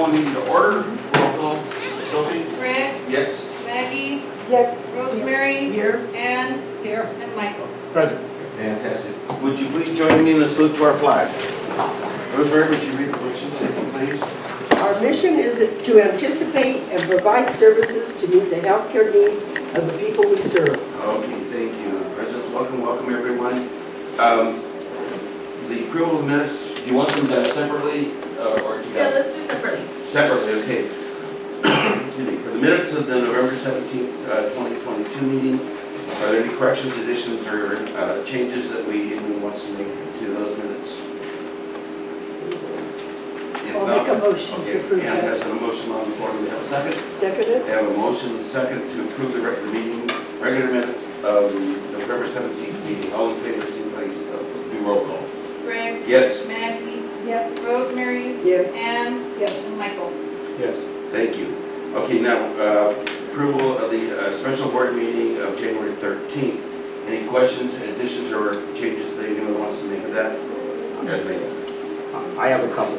call meeting to order. Roll call. Sophie? Graig, Yes. Maggie, Yes. Rosemary, Here. Ann, and Michael. Present. Fantastic. Would you please join me in a salute to our flag? Rosemary, would you read the pledge of safety, please? Our mission is to anticipate and provide services to meet the healthcare needs of the people we serve. Okay, thank you. Residents, welcome everyone. The approval of the minutes, do you want them done separately or together? Yeah, let's do separately. Separately, okay. Excuse me. For the minutes of the November 17th, 2022 meeting, are there any corrections, additions, or changes that anyone wants to make to those minutes? If I'll not- make a motion to okay, approve Ann that. has a motion on the floor. Do we have a second? Seconded? We have a motion and a second to approve the regular minutes of the November 17th meeting. All in favor, please do roll call. Graig, Yes. Maggie, Yes. Rosemary, Yes. Ann, Yes. and Michael. Yes. Thank you. Okay, now, approval of the special board meeting of January 13th. Any questions, additions, or changes that anyone wants to make of that? Yes, ma'am. I have a couple.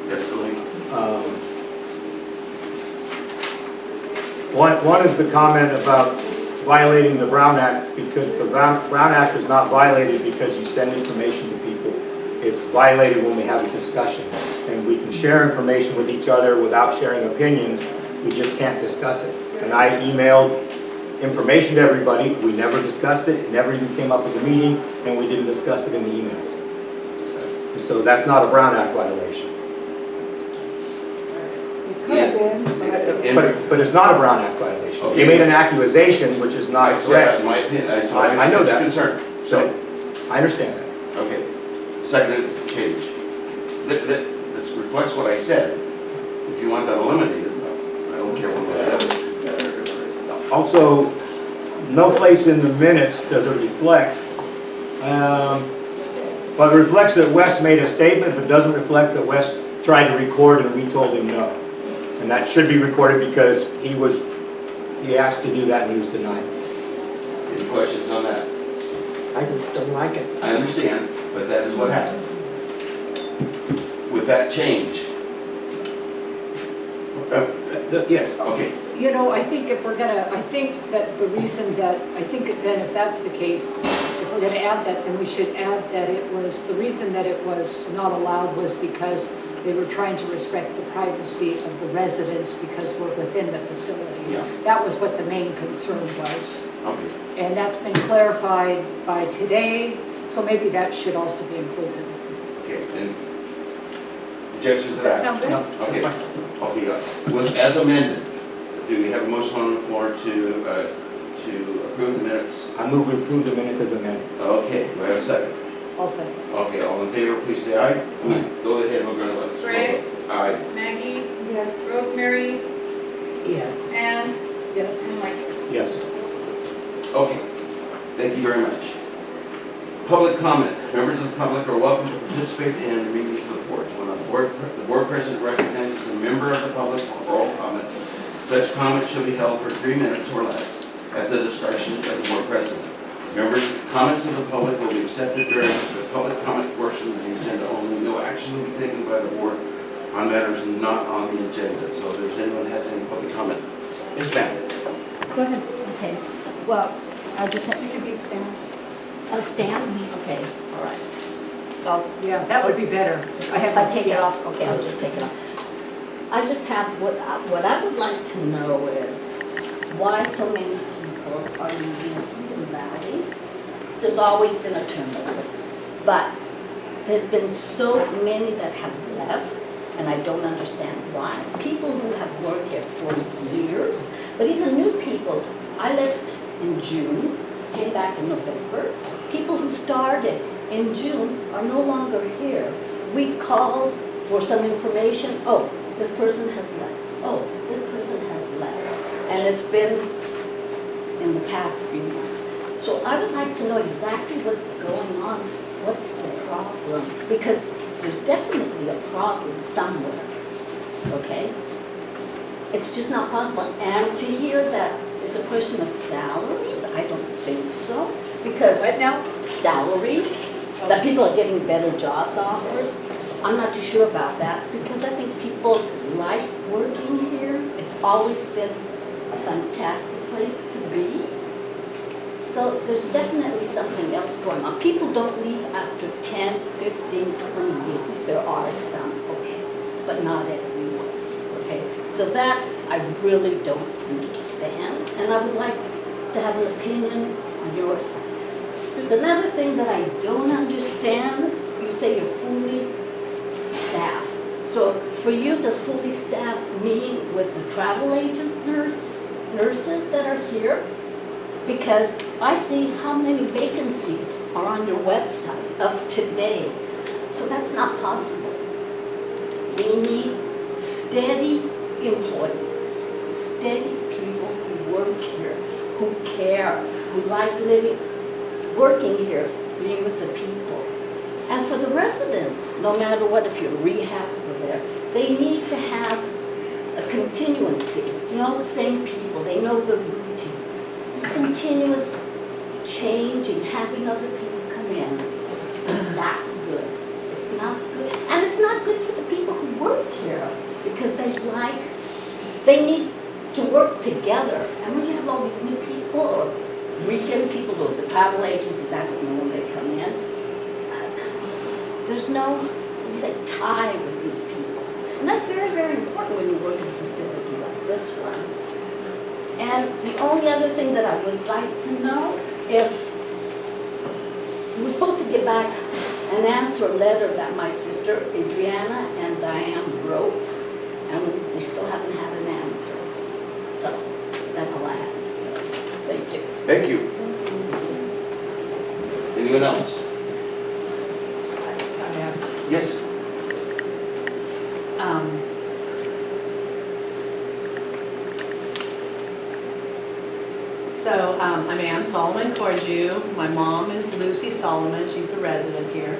Yes, Elaine? One is the comment about violating the Brown Act, because the Brown Act is not violated because you send information to people. It's violated when we have a discussion. And we can share information with each other without sharing opinions. We just can't discuss it. And I emailed information to everybody. We never discussed it. It never even came up at the meeting, and we didn't discuss it in the emails. And so that's not a Brown Act violation. It could have been, But it's not a Brown Act violation. Okay. You made an accusation, which is not I said that correct. in my opinion. I know that. Concern. So, I understand that. okay. Second change. This reflects what I said. If you want that eliminated, I don't care what that is. Also, no place in the minutes does it reflect, but it reflects that Wes made a statement, but doesn't reflect that Wes tried to record and we told him no. And that should be recorded because he asked to do that and he was denied. Any questions on that? I just don't like it. I understand, but that is what happened. With that change. Yes. Okay, You know, I think if we're gonna, I think that the reason that, I think then if that's the case, if we're gonna add that, then we should add that it was, the reason that it was not allowed was because they were trying to respect the privacy of the residents because we're within the facility. Yeah. That was what the main concern was. okay. And that's been clarified by today, so maybe that should also be included. Okay, and objection to Does that that? sound good? No, Okay. that's fine. Okay, as amended, do we have a motion on the floor to approve the minutes? I move we approve the minutes as amended. Okay, do I have a second? I'll say. Okay, all in favor, please say aye. Go ahead, we're going to let us. Graig, Aye. Maggie, Yes. Rosemary, Yes. Ann, Yes. and Michael. Yes. Okay, thank you very much. Public comment. Members of the public are welcome to participate in the meetings of the boards. When the board president recognizes a member of the public for oral comment, such comment shall be held for 3 minutes or less at the discretion of the board president. Members, comments of the public will be accepted during the public comment portion of the agenda only. No action will be taken by the board on matters not on the agenda. So if there's anyone that has any public comment, expand. Go ahead. Okay. Well, I just have, You can be stand. stand? Okay, all right. So, Yeah, that would be better. if I take it off, okay, I'll just take it off. I just have, what I would like to know is why so many people are leaving in Valley. There's always been a turnover, but there's been so many that have left, and I don't understand why. People who have worked here for years, but even new people. I left in June, came back in November. People who started in June are no longer here. We called for some information. Oh, this person has left. Oh, this person has left. And it's been in the past few months. So I would like to know exactly what's going on. What's the problem? Because there's definitely a problem somewhere, okay? It's just not possible. And to hear that it's a question of salaries, I don't think so. Because What now? salaries, that people are getting better jobs offers, I'm not too sure about that because I think people like working here. It's always been a fantastic place to be. So there's definitely something else going on. People don't leave after 10, 15, 20 years. There are some, okay, but not everyone, okay? So that I really don't understand, and I would like to have an opinion on your side. There's another thing that I don't understand. You say you're fully staffed. So for you, does fully staffed mean with the travel agent nurses that are here? Because I see how many vacancies are on your website of today. So that's not possible. We need steady employees, steady people who work here, who care, who like working here, being with the people. And for the residents, no matter what, if you're rehab or there, they need to have a continuancy. You know, the same people, they know the routine. Continuous changing, having other people come in, is not good. It's not good. And it's not good for the people who work here because they need to work together. And when you have all these new people or weekend people or the travel agents, that don't know when they come in, there's no tie with these people. And that's very, very important when you work in a facility like this one. And the only other thing that I would like to know, if we were supposed to get back an answer, a letter that my sister Adriana and Diane wrote, and we still haven't had an answer. So that's all I have to say. Thank you. Thank you. Anyone else? Yes. I'm Ann Solomon Corju. My mom is Lucy Solomon. She's a resident here.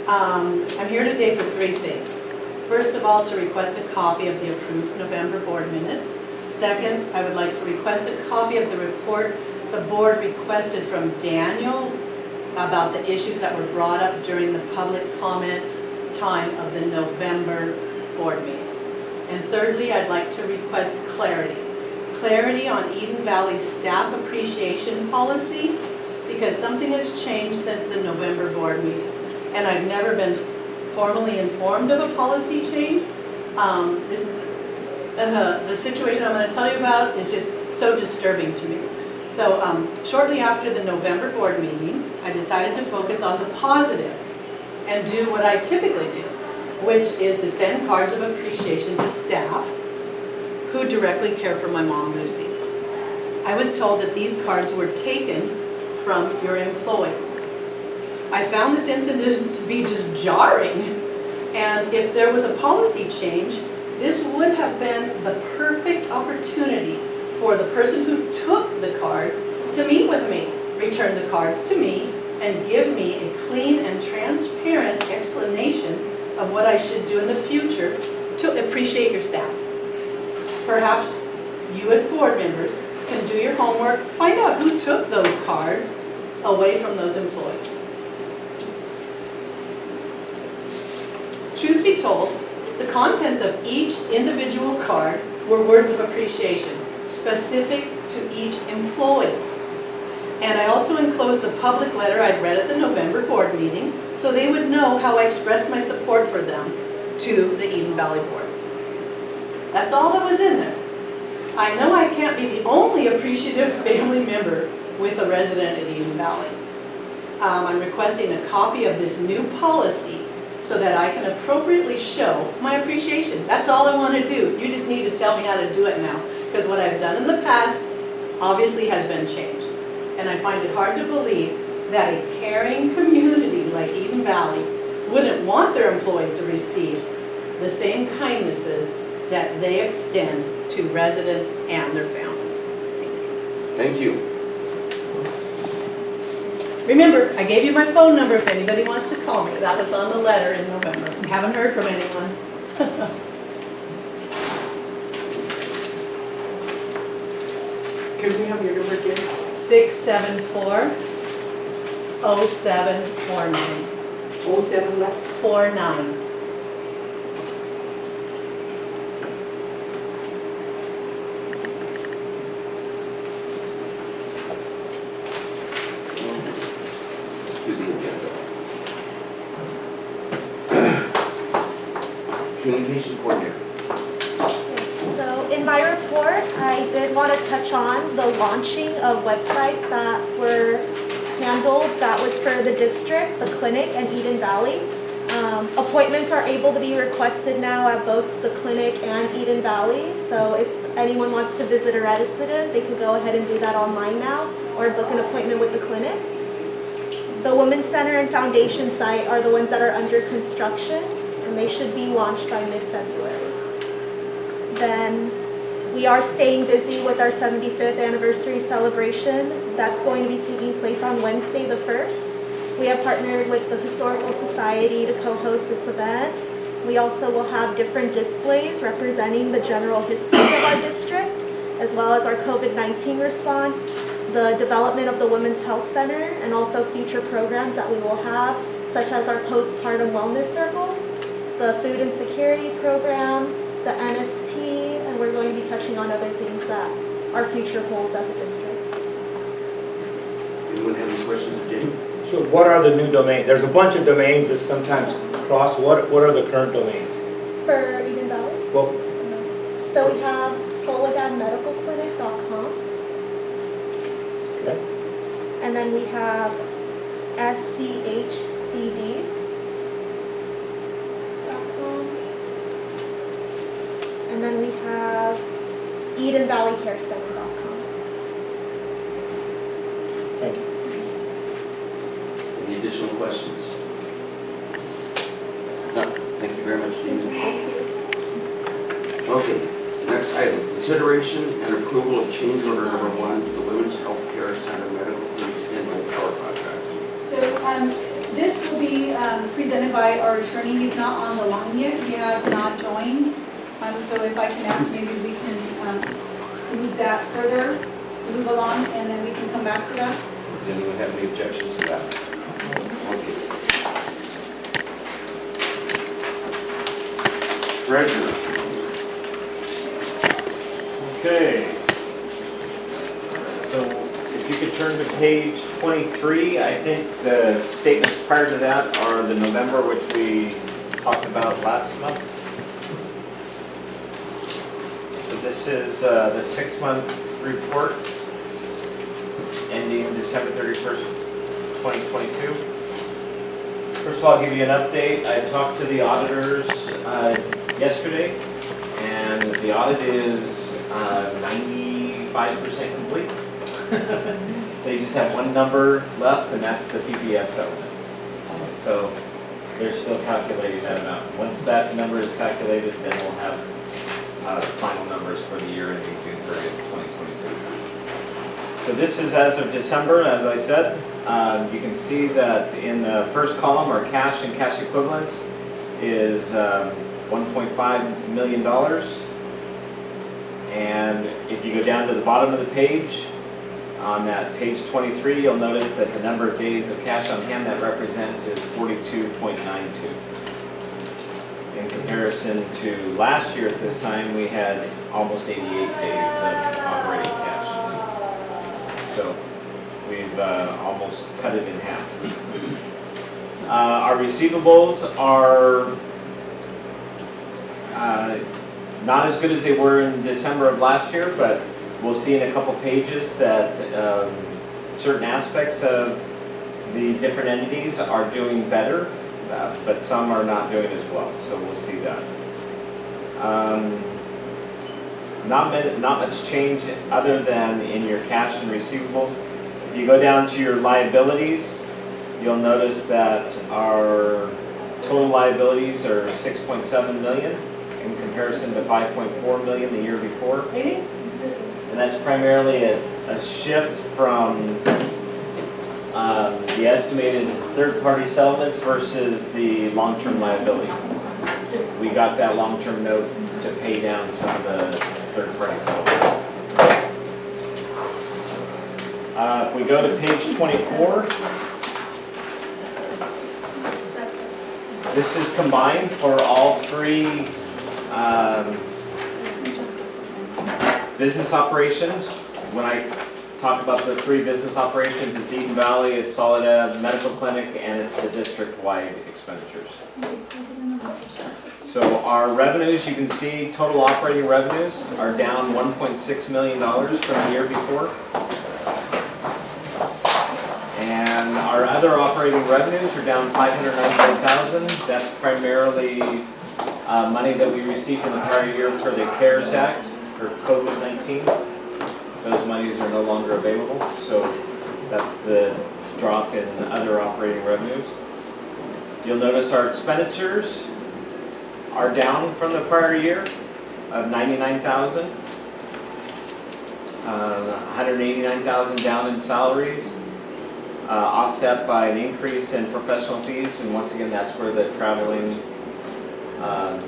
I'm here today for three things. First of all, to request a copy of the approved November board minutes. Second, I would like to request a copy of the report the board requested from Daniel about the issues that were brought up during the public comment time of the November board meeting. And thirdly, I'd like to request clarity. Clarity on Eden Valley's staff appreciation policy, because something has changed since the November board meeting. And I've never been formally informed of a policy change. This is the situation I'm going to tell you about is just so disturbing to me. So shortly after the November board meeting, I decided to focus on the positive and do what I typically do, which is to send cards of appreciation to staff who directly care for my mom, Lucy. I was told that these cards were taken from your employees. I found this incident to be just jarring, and if there was a policy change, this would have been the perfect opportunity for the person who took the cards to meet with me, return the cards to me, and give me a clean and transparent explanation of what I should do in the future to appreciate your staff. Perhaps you as board members can do your homework, find out who took those cards away from those employees. Truth be told, the contents of each individual card were words of appreciation, specific to each employee. And I also enclosed the public letter I'd read at the November board meeting so they would know how I expressed my support for them to the Eden Valley Board. That's all that was in there. I know I can't be the only appreciative family member with a resident at Eden Valley. I'm requesting a copy of this new policy so that I can appropriately show my appreciation. That's all I want to do. You just need to tell me how to do it now, because what I've done in the past obviously has been changed. And I find it hard to believe that a caring community like Eden Valley wouldn't want their employees to receive the same kindnesses that they extend to residents and their families. Thank you. Remember, I gave you my phone number if anybody wants to call me. That was on the letter in November. I haven't heard from anyone. Can we have your number again? 674-0749. 07 left. 49. to the agenda. Communication coordinator. So in my report, I did want to touch on the launching of websites that were handled. That was for the district, the clinic, and Eden Valley. Appointments are able to be requested now at both the clinic and Eden Valley. So if anyone wants to visit a resident, they could go ahead and do that online now or book an appointment with the clinic. The Women's Center and Foundation site are the ones that are under construction, and they should be launched by mid-February. Then we are staying busy with our 75th anniversary celebration. That's going to be taking place on Wednesday the 1st. We have partnered with the Historical Society to co-host this event. We also will have different displays representing the general history of our district, as well as our COVID-19 response, the development of the Women's Health Center, and also future programs that we will have, such as our postpartum wellness circles, the food insecurity program, the NST, and we're going to be touching on other things that our future holds as a district. Anyone have any questions of Jamie? So what are the new domains? There's a bunch of domains that sometimes cross. What are the current domains? For Eden Valley, Well, so we have soledadmedicalclinic.com, okay. and then we have schcd.com, and then we have EdenValleyCareCenter.com. Thank you. Any additional questions? No, thank you very much, Jamie. Okay, next item, consideration and approval of change order number 1 to the Women's Health Care Center Medical Clinic standby power contract. So this will be presented by our attorney. He's not on the line yet. He has not joined. So if I can ask, maybe we can move that further, move along, and then we can come back to that. Does anyone have any objections to that? Okay. Treasurer. Okay. So if you could turn to page 23, I think the statements prior to that are the November, which we talked about last month. So this is the 6-month report ending December 31st, 2022. First of all, I'll give you an update. I talked to the auditors yesterday, and the audit is 95% complete. They just have one number left, and that's the PPS settlement. So they're still calculating that amount. Once that number is calculated, then we'll have final numbers for the year ending June 30th, 2022. So this is as of December, as I said. You can see that in the first column, our cash and cash equivalents is $1.5 million. And if you go down to the bottom of the page, on that page 23, you'll notice that the number of days of cash on hand that represents is 42.92. In comparison to last year at this time, we had almost 88 days of operating cash. So we've almost cut it in half. Our receivables are not as good as they were in December of last year, but we'll see in a couple pages that certain aspects of the different entities are doing better, but some are not doing as well, so we'll see that. Not much change other than in your cash and receivables. If you go down to your liabilities, you'll notice that our total liabilities are $6.7 million in comparison to $5.4 million the year before. And that's primarily a shift from the estimated third-party settlements versus the long-term liabilities. We got that long-term note to pay down some of the third-party settlements. If we go to page 24, this is combined for all three business operations. When I talk about the 3 business operations. It's Eden Valley, it's Soledad Medical Clinic, and it's the district-wide expenditures. So our revenues, you can see total operating revenues are down $1.6 million from the year before. And our other operating revenues are down $599,000. That's primarily money that we received in the prior year for the CARES Act for COVID-19. Those monies are no longer available, so that's the drop in other operating revenues. You'll notice our expenditures are down from the prior year of $99,000. $189,000 down in salaries, offset by an increase in professional fees, and once again, that's where the traveling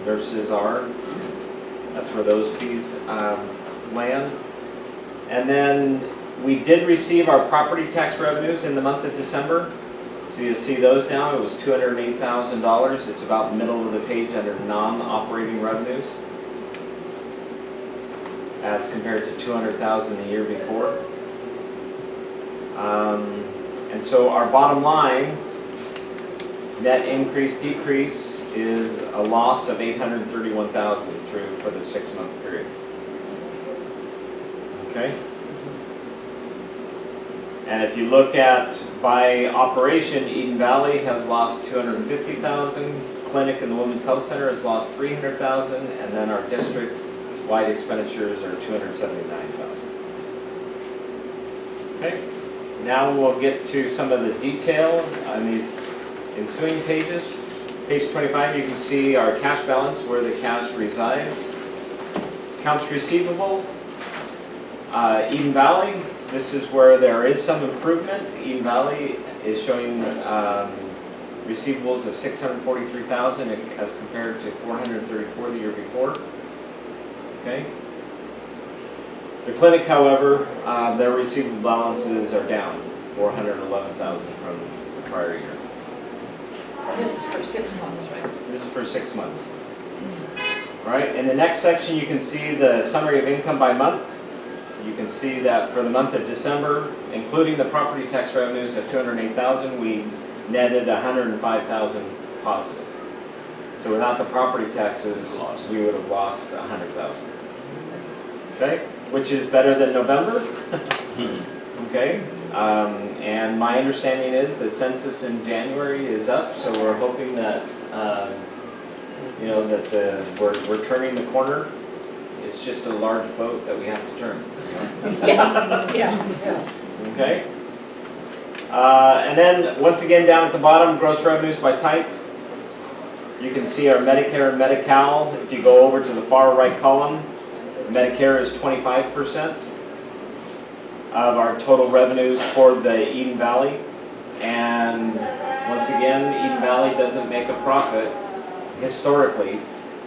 nurses are. That's where those fees land. And then we did receive our property tax revenues in the month of December. So you see those now, it was $208,000. It's about middle of the page under non-operating revenues, as compared to $200,000 the year before. And so our bottom line, net increase, decrease, is a loss of $831,000 for the 6-month period. Okay? And if you look at by operation, Eden Valley has lost $250,000, clinic and the Women's Health Center has lost $300,000, and then our district-wide expenditures are $279,000. Okay, now we'll get to some of the detail on these ensuing pages. Page 25, you can see our cash balance, where the cash resides. Accounts receivable, Eden Valley. This is where there is some improvement. Eden Valley is showing receivables of $643,000 as compared to $434,000 the year before. Okay. The clinic, however, their receivable balances are down $411,000 from the prior year. This is for 6 months, right? This is for 6 months. All right. In the next section, you can see the summary of income by month. You can see that for the month of December, including the property tax revenues of $208,000, we netted $105,000 positive. So without the property taxes, we would have lost $100,000. Okay, which is better than November. Okay, and my understanding is that census in January is up, so we're hoping that we're turning the corner. It's just a large boat that we have to turn. Yeah. Okay. And then once again down at the bottom, gross revenues by type. You can see our Medicare and Medi-Cal. If you go over to the far right column, Medicare is 25% of our total revenues for the Eden Valley. And once again, Eden Valley doesn't make a profit historically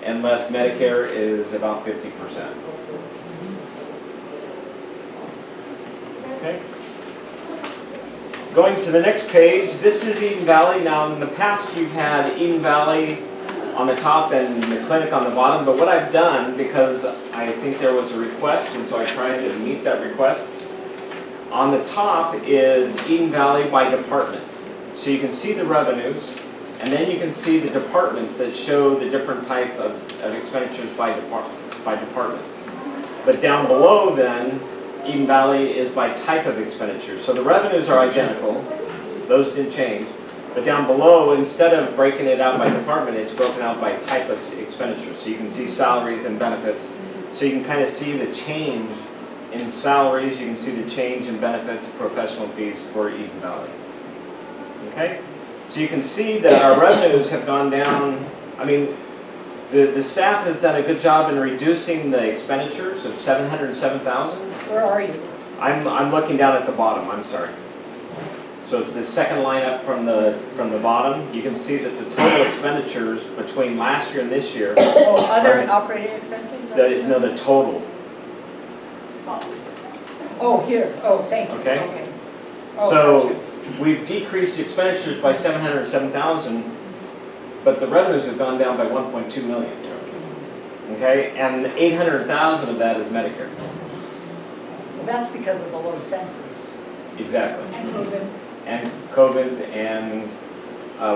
unless Medicare is about 50%. Okay. Going to the next page, this is Eden Valley. Now in the past you've had Eden Valley on the top and the clinic on the bottom, but what I've done, because I think there was a request and so I tried to meet that request, on the top is Eden Valley by department. So you can see the revenues, and then you can see the departments that show the different type of expenditures by department. But down below then, Eden Valley is by type of expenditures. So the revenues are identical, those didn't change. But down below, instead of breaking it out by department, it's broken out by type of expenditures. So you can see salaries and benefits. So you can kind of see the change in salaries, you can see the change in benefits, professional fees for Eden Valley. Okay? So you can see that our revenues have gone down. I mean, the staff has done a good job in reducing the expenditures of $707,000. Where are you? I'm looking down at the bottom, I'm sorry. So it's the second line up from the bottom. You can see that the total expenditures between last year and this year. Oh, other operating expenses? The total. Oh, here. Oh, thank you. Okay. Oh, So gotcha. we've decreased expenditures by $707,000, but the revenues have gone down by $1.2 million. Okay, and $800,000 of that is Medicare. Well, that's because of the low census. Exactly. And COVID. And COVID, and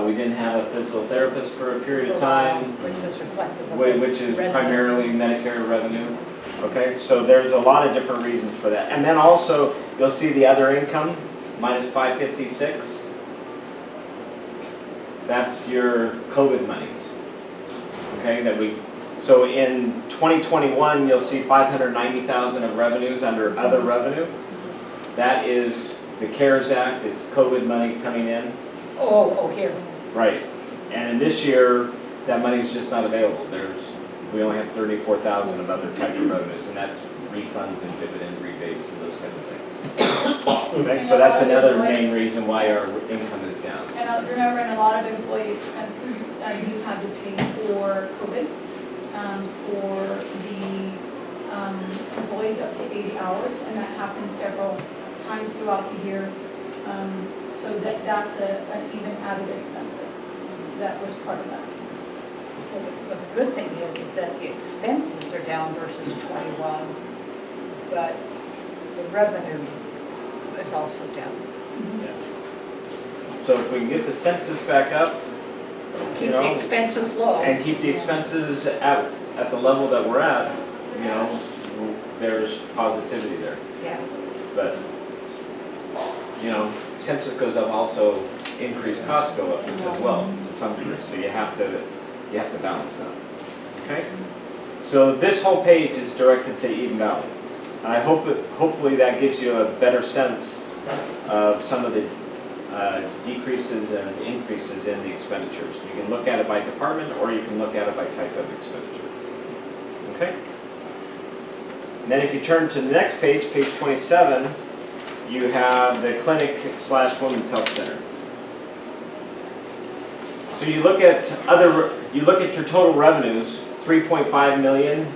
we didn't have a physical therapist for a period of time, Which was reflective of which is residents. primarily Medicare revenue. Okay, so there's a lot of different reasons for that. And then also, you'll see the other income, minus 556. That's your COVID monies. Okay, so in 2021, you'll see 590,000 of revenues under other revenue. That is the CARES Act, it's COVID money coming in. Oh, here. Right. And in this year, that money's just not available. We only have 34,000 of other type of revenues, and that's refunds and dividend rebates and those kind of things. Okay, so that's another main reason why our income is down. And remember, in a lot of employee expenses, you have to pay for COVID, for the employees up to 80 hours, and that happens several times throughout the year. So that's an even added expense. That was part of that. But the good thing is that the expenses are down versus 21, but the revenue is also down. So if we can get the census back up, Keep the expenses low. and keep the expenses at the level that we're at, there's positivity there. Yeah. But, census goes up, also increased costs go up as well to some degree. So you have to balance that. Okay? So this whole page is directed to Eden Valley. And I hope hopefully that gives you a better sense of some of the decreases and increases in the expenditures. You can look at it by department, or you can look at it by type of expenditure. Okay? And then if you turn to the next page, page 27, you have the clinic/women's health center. So you look at your total revenues, 3.5 million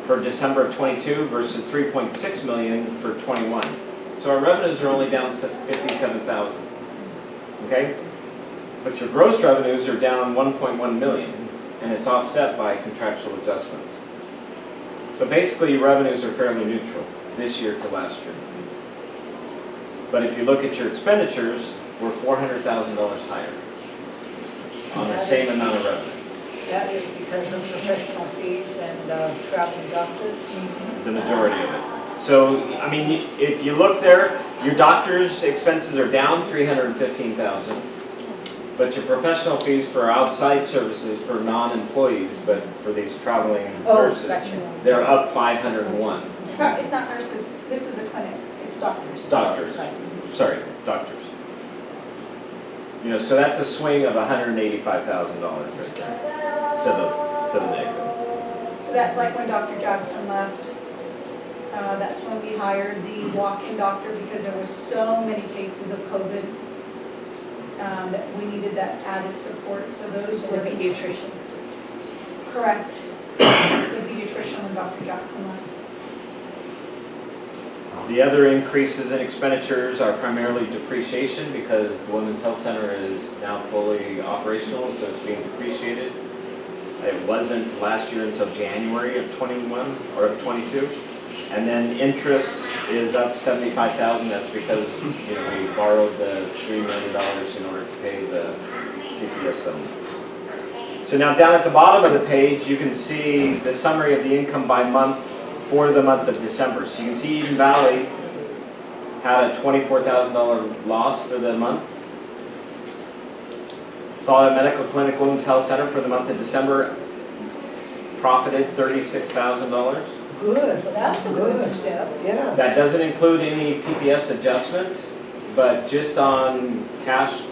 for December of 22 versus 3.6 million for 21. So our revenues are only down 57,000. Okay? But your gross revenues are down 1.1 million, and it's offset by contractual adjustments. So basically your revenues are fairly neutral this year to last year. But if you look at your expenditures, we're $400,000 higher on the same amount of revenue. That is because of professional fees and traveling doctors. The majority of it. So, I mean, if you look there, your doctor's expenses are down 315,000, but your professional fees for outside services for non-employees, but for these traveling nurses, Gotcha. they're up 501. It's not nurses, this is a clinic, it's doctors. Doctors, sorry, doctors. So that's a swing of $185,000 right there to the negative. So that's like when Dr. Jackson left. That's when we hired the walk-in doctor because there was so many cases of COVID that we needed that added support. So those were The pediatrician. correct. The pediatrician when Dr. Jackson left. The other increases in expenditures are primarily depreciation because the Women's Health Center is now fully operational, so it's being depreciated. It wasn't last year until January of 21 or of 22. And then interest is up 75,000. That's because we borrowed the $3 million in order to pay the PPS settlement. So now down at the bottom of the page, you can see the summary of the income by month for the month of December. So you can see Eden Valley had a $24,000 loss for the month. Soledad Medical Clinic Women's Health Center for the month of December profited $36,000. Good. Well, that's a good step. Yeah. That doesn't include any PPS adjustment, but just on cash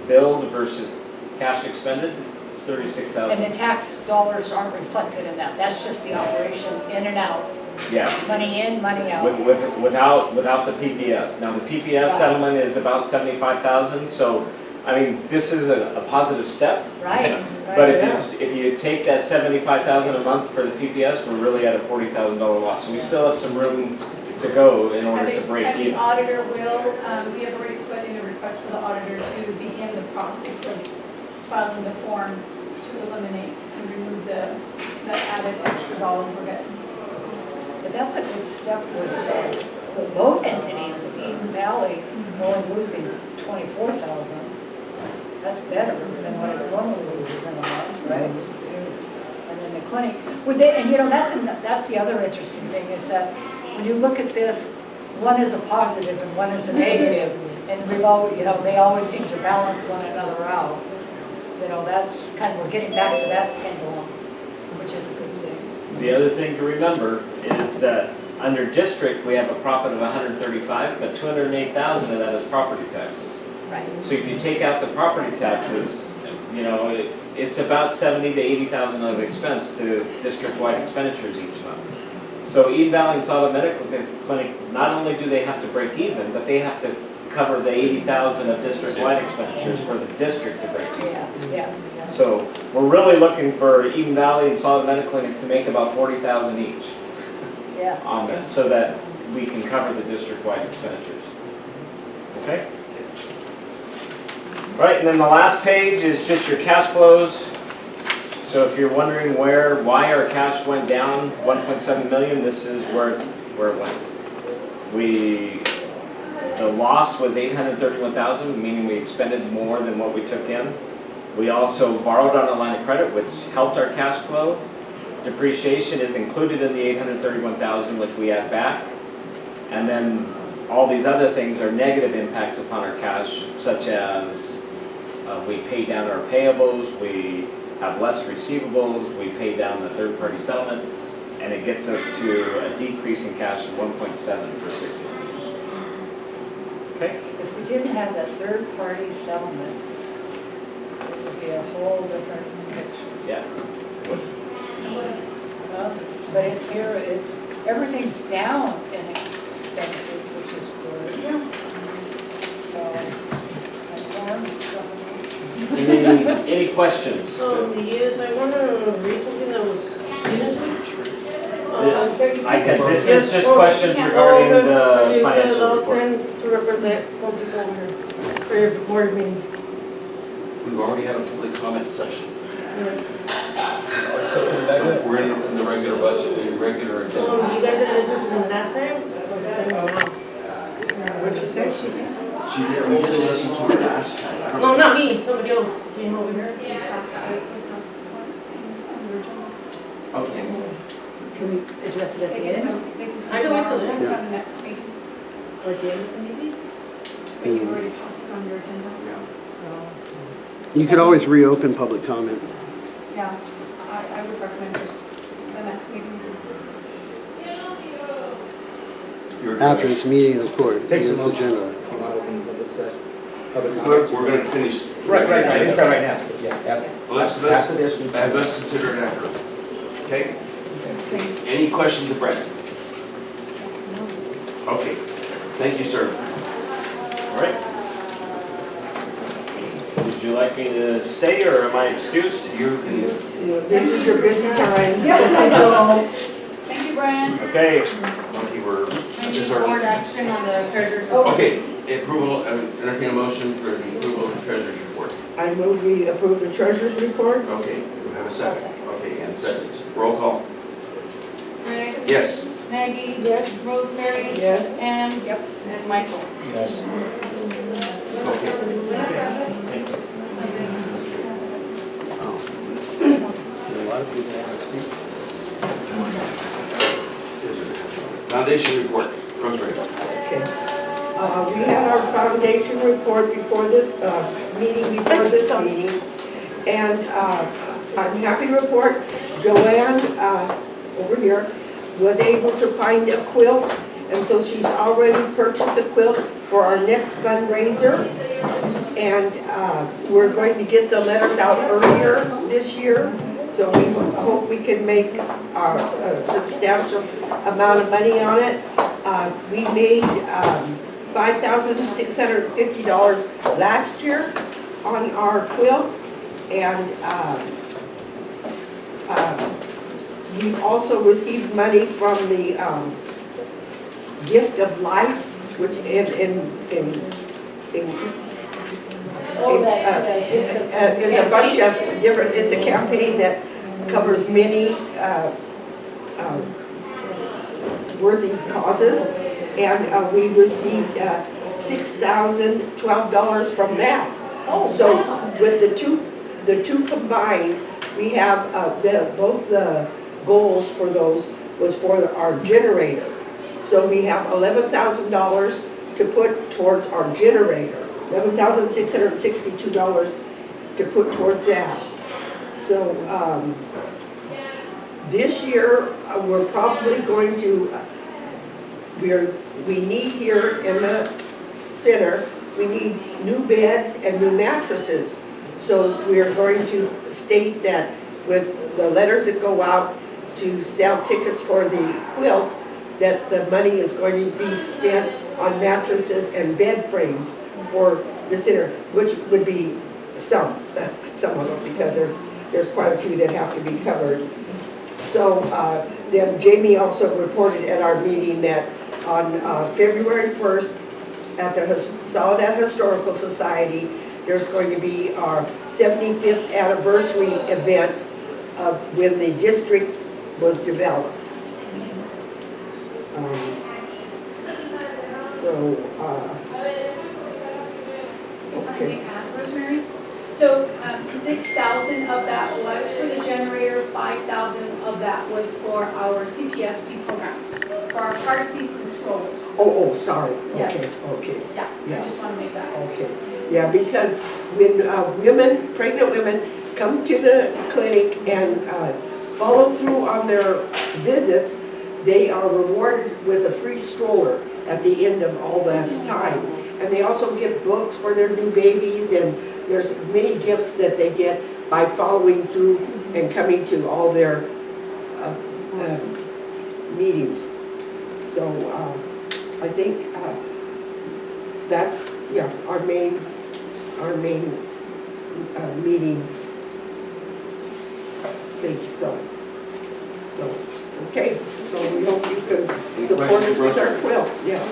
billed versus cash expended, it's $36,000. And the tax dollars aren't reflected in that. That's just the operation in and out. Yeah. Money in, money out. Without the PPS. Now the PPS settlement is about $75,000. So, I mean, this is a positive step. Right. But if you take that $75,000 a month for the PPS, we're really at a $40,000 loss. So we still have some room to go in order to break And the even. auditor will, we have already put in a request for the auditor to begin the process of filing the form to eliminate and remove the added extra dollars we're getting. But that's a good step with both entities, Eden Valley, only losing 24,000. That's better than what it normally loses in a month, right? And then the clinic, would they, and you know, that's the other interesting thing is that when you look at this, one is a positive and one is a negative, and we've all, you know, they always seem to balance one another out. You know, that's kind of, we're getting back to that pendulum, which is a good thing. The other thing to remember is that under district, we have a profit of 135, but 208,000 of that is property taxes. Right. So if you take out the property taxes, you know, it's about 70 to 80,000 of expense to district-wide expenditures each month. So Eden Valley and Solid Medical Clinic, not only do they have to break even, but they have to cover the 80,000 of district-wide expenditures for the district to break even. Yeah. So we're really looking for Eden Valley and Solid Medical Clinic to make about 40,000 each Yeah. on this, so that we can cover the district-wide expenditures. Okay? Right, and then the last page is just your cash flows. So if you're wondering why our cash went down 1.7 million, this is where it went. The loss was 831,000, meaning we expended more than what we took in. We also borrowed on a line of credit, which helped our cash flow. Depreciation is included in the 831,000, which we add back. And then all these other things are negative impacts upon our cash, such as we pay down our payables, we have less receivables, we pay down the third-party settlement, and it gets us to a decrease in cash of 1.7 for 6 months. Okay? If we didn't have that third-party settlement, it would be a whole different picture. Yeah. But it's here, everything's down in expenses, which is good. So, Any questions? Yes, I want to read something that was This is just questions regarding the financial report. sent to represent some people here for your board meeting. We've already had a public comment session. So we're in the regular budget, the regular agenda. You guys didn't listen to them last time, so I'm saying now. What'd she say? We didn't listen to her last time. I don't No, know. not me, somebody else came over here. Okay. can we address it at the end? I can wait till then. On the next meeting, Or at the end of the meeting? but you already passed it on your agenda. You could always reopen public comment. Yeah, I would recommend just the next meeting. After this meeting is court, Takes a this motion. agenda. You want to open the public session? Public We're comments? going to finish. Right, I think so right now. Yeah, Well, after this, we let's consider it after. Okay? Any questions of Brett? Okay. Thank you, sir. All right. Would you like me to stay, or am I excused? This is your busy time. Thank you, Brian. Okay. Okay, we're. Board action on the treasurer's Oh. report. Okay, approval, entertain a motion for the approval of the treasurer's report. I move we approve the treasurer's report. Okay, do we have a second? Okay, and seconds. Roll call. Greg, Yes. Maggie, Yes. Rosemary, Yes. Ann, and Michael. Yes. A lot of people want to speak. Foundation report. Rosemary. Okay. We had our foundation report before this, meeting, and I'm happy to report Joanne, over here, was able to find a quilt, and so she's already purchased a quilt for our next fundraiser, and we're going to get the letters out earlier this year, so we hope we can make a substantial amount of money on it. We made $5,650 last year on our quilt, and we've also received money from the Gift of Life, which is a bunch of different, it's a campaign that covers many worthy causes, and we received $6,012 from that. Oh, So wow. with the two combined, we have both the goals for those was for our generator. So we have $11,000 to put towards our generator, $11,662 to put towards that. So this year, we're probably going to, we need here in the center, we need new beds and new mattresses. So we're going to state that with the letters that go out to sell tickets for the quilt, that the money is going to be spent on mattresses and bed frames for the center, which would be some of them, because there's quite a few that have to be covered. So then Jamie also reported at our meeting that on February 1st at the Soledad Historical Society, there's going to be our 75th anniversary event of when the district was developed. Okay. Rosemary? So 6,000 of that was for the generator, 5,000 of that was for our CPSP program, for our car seats and strollers. Oh, sorry. Yes. Okay. Yeah, Yeah. I just want to make that. Okay, yeah, because when pregnant women come to the clinic and follow through on their visits, they are rewarded with a free stroller at the end of all this time. And they also get books for their new babies, and there's many gifts that they get by following through and coming to all their meetings. So I think that's, yeah, our main meeting thing, so, okay, so we hope you can support us with our quilt, yeah.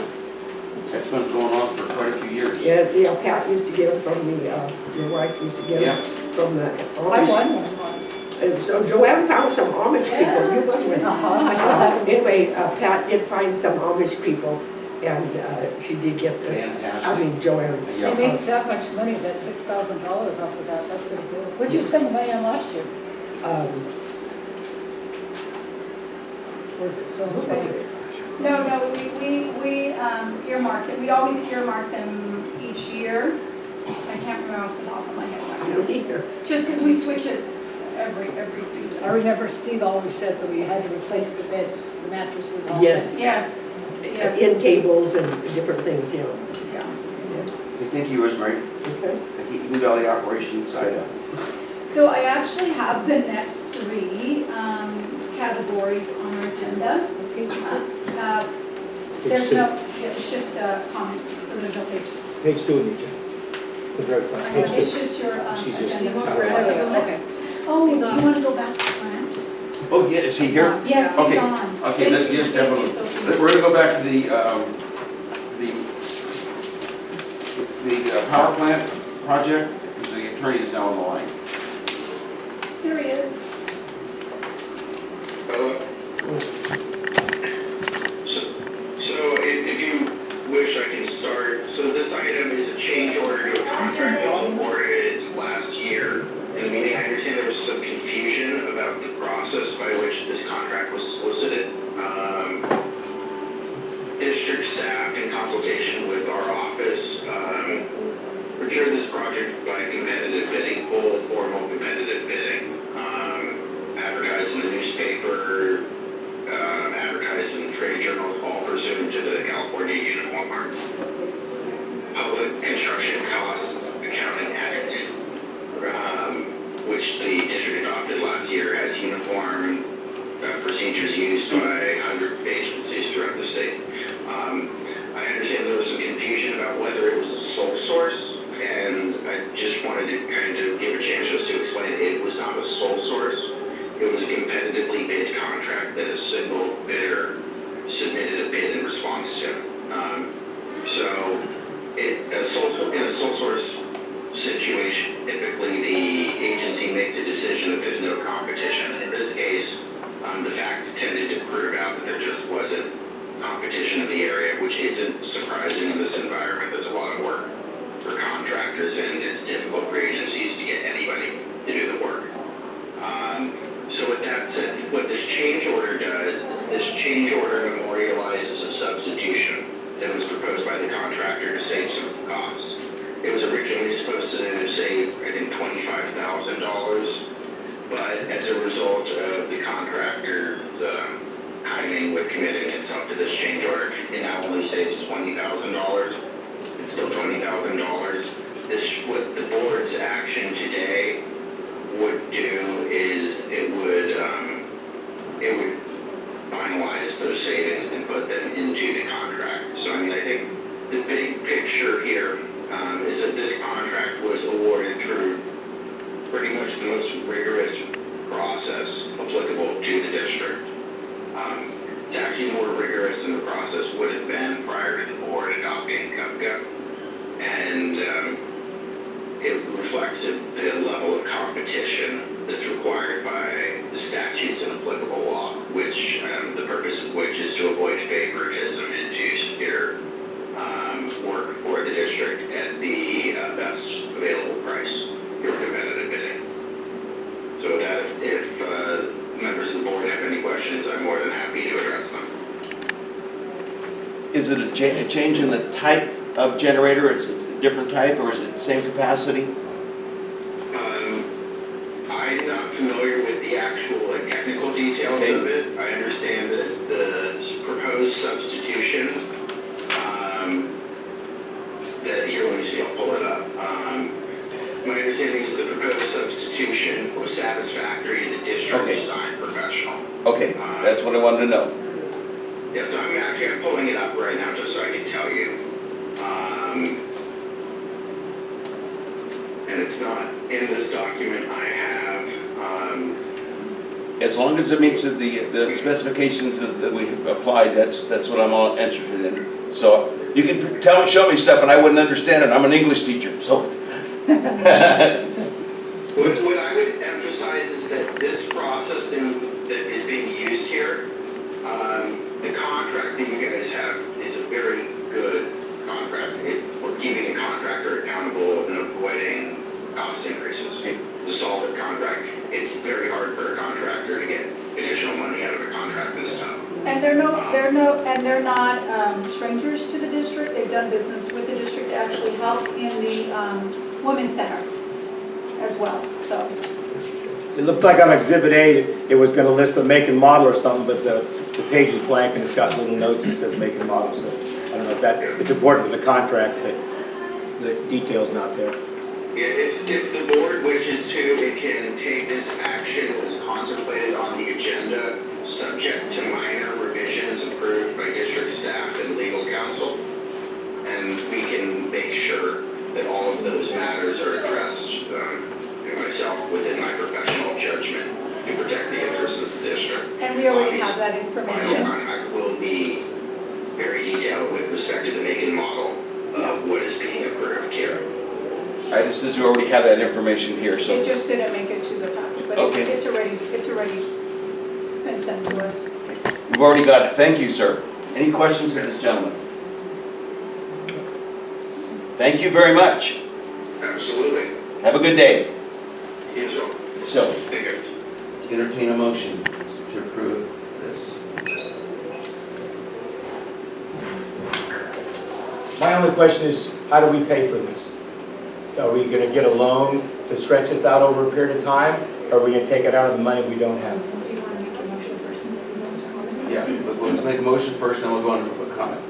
That's been going on for quite a few years. Yeah, Pat used to get them from your wife used to get them from the I Amish. won one once. And so Joanne found some Amish people, you won one. I saw that. Anyway, Pat did find some Amish people, and she did get the, Fantastic. Joanne. Yeah. They make that much money, that $6,000 off of that, that's pretty good. What'd you spend the money on last year? Was it so expensive? No, we earmarked it. We always earmark them each year. I can't remember off the top of my head I right don't now. either. Just because we switch it every season. I remember Steve always said that we had to replace the beds, the mattresses, all Yes. that. Yes. In tables and different things, yeah. Yeah. Okay, thank you, Rosemary. Okay. I keep Guidotti operation side up. So I actually have the next three categories on our agenda. There's no, it's just comments, so there's no page. Page 2 of the agenda. The very front, page 2. It's just your She's just- agenda. Okay. Oh, you want to go back to the plan? Oh, yeah, is he here? Yes, he's Okay. on. Okay, Thank you. yes, Thank you, definitely. Sophie. We're gonna go back to the power plant project, because the attorney is now on the line. Here he is. So if you wish, I can start. So this item is a change order to a contract that was awarded last year. In the meeting, I understand there was some confusion about the process by which this contract was solicited. District staff, in consultation with our office, procured this project by competitive bidding, full formal competitive bidding. Advertised in the newspaper, advertised in trade journals, all pursuant to the California Uniform Public Construction Costs Accounting Act, which the district adopted last year, as uniform procedures used by hundreds of agencies throughout the state. I understand there was some confusion about whether it was a sole source, and I just wanted to kind of give a chance just to explain it was not a sole source. It was a competitively bid contract that a single bidder submitted a bid in response to. In a sole source situation, typically the agency makes a decision that there's no competition. In this case, the facts tended to prove out that there just wasn't competition in the area, which isn't surprising in this environment. There's a lot of work for contractors, and it's difficult for agencies to get anybody to do the work. So with that said, what this change order does, is this change order memorializes a substitution that was proposed by the contractor to save some costs. It was originally supposed to save, I think, $25,000, but as a result of the contractor timing with committing itself to this change order, it now only saves $20,000. It's still $20,000. This, what the board's action today would do is it would finalize those savings and put them into the contract. So I mean, I think the big picture here is that this contract was awarded through pretty much the most rigorous process applicable to the district. It's actually more rigorous than the process would have been prior to the board adopting Campa, and it reflects the level of competition that's required by the statutes and applicable law, which the purpose of which is to avoid favoritism and to secure work for the district at the best available price through competitive bidding. So with that, if members of the board have any questions, I'm more than happy to address them. Is it a change in the type of generator? Is it a different type, or is it the same capacity? I'm not familiar with the actual technical details of it. I understand that the proposed substitution, that here, let me see, I'll pull it up. My understanding is the proposed substitution was satisfactory to the district's design professional. Okay, that's what I wanted to know. Yeah, so I'm pulling it up right now just so I can tell you. And it's not in this document I have. As long as it meets the specifications that we applied, that's what I'm all interested in. So you can show me stuff and I wouldn't understand it. I'm an English teacher, so. What I would emphasize is that this process that is being used here, the contract that you guys have is a very good contract for keeping a contractor accountable and avoiding cost increases. It's a solid contract. It's very hard for a contractor to get additional money out of a contract this tough. And they're not strangers to the district. They've done business with the district to actually help in the women's center as well, so. It looked like on Exhibit A, it was gonna list a make and model or something, but the page is blank and it's got little notes that says make and model, so I don't know if it's important to the contract that the detail's not there. Yeah, if the board wishes to, it can take this action that was contemplated on the agenda, subject to minor revisions approved by district staff and legal counsel. And we can make sure that all of those matters are addressed, myself within my professional judgment to protect the interests of the district. And we already have that My information. contract will be very detailed with respect to the make and model of what is being approved here. I just as you already have that information here, so. It just didn't make it to the patch, but Okay. it's already been sent to us. We've already got it. Thank you, sir. Any questions for this gentleman? Thank you very much. Absolutely. Have a good day. You as well. So, Thank you. entertain a motion to approve this. My only question is, how do we pay for this? Are we gonna get a loan to stretch this out over a period of time? Or are we gonna take it out of the money we don't have? Do you want to make a motion first and then go into comment? Yeah, let's make a motion first, then we'll go into public comment.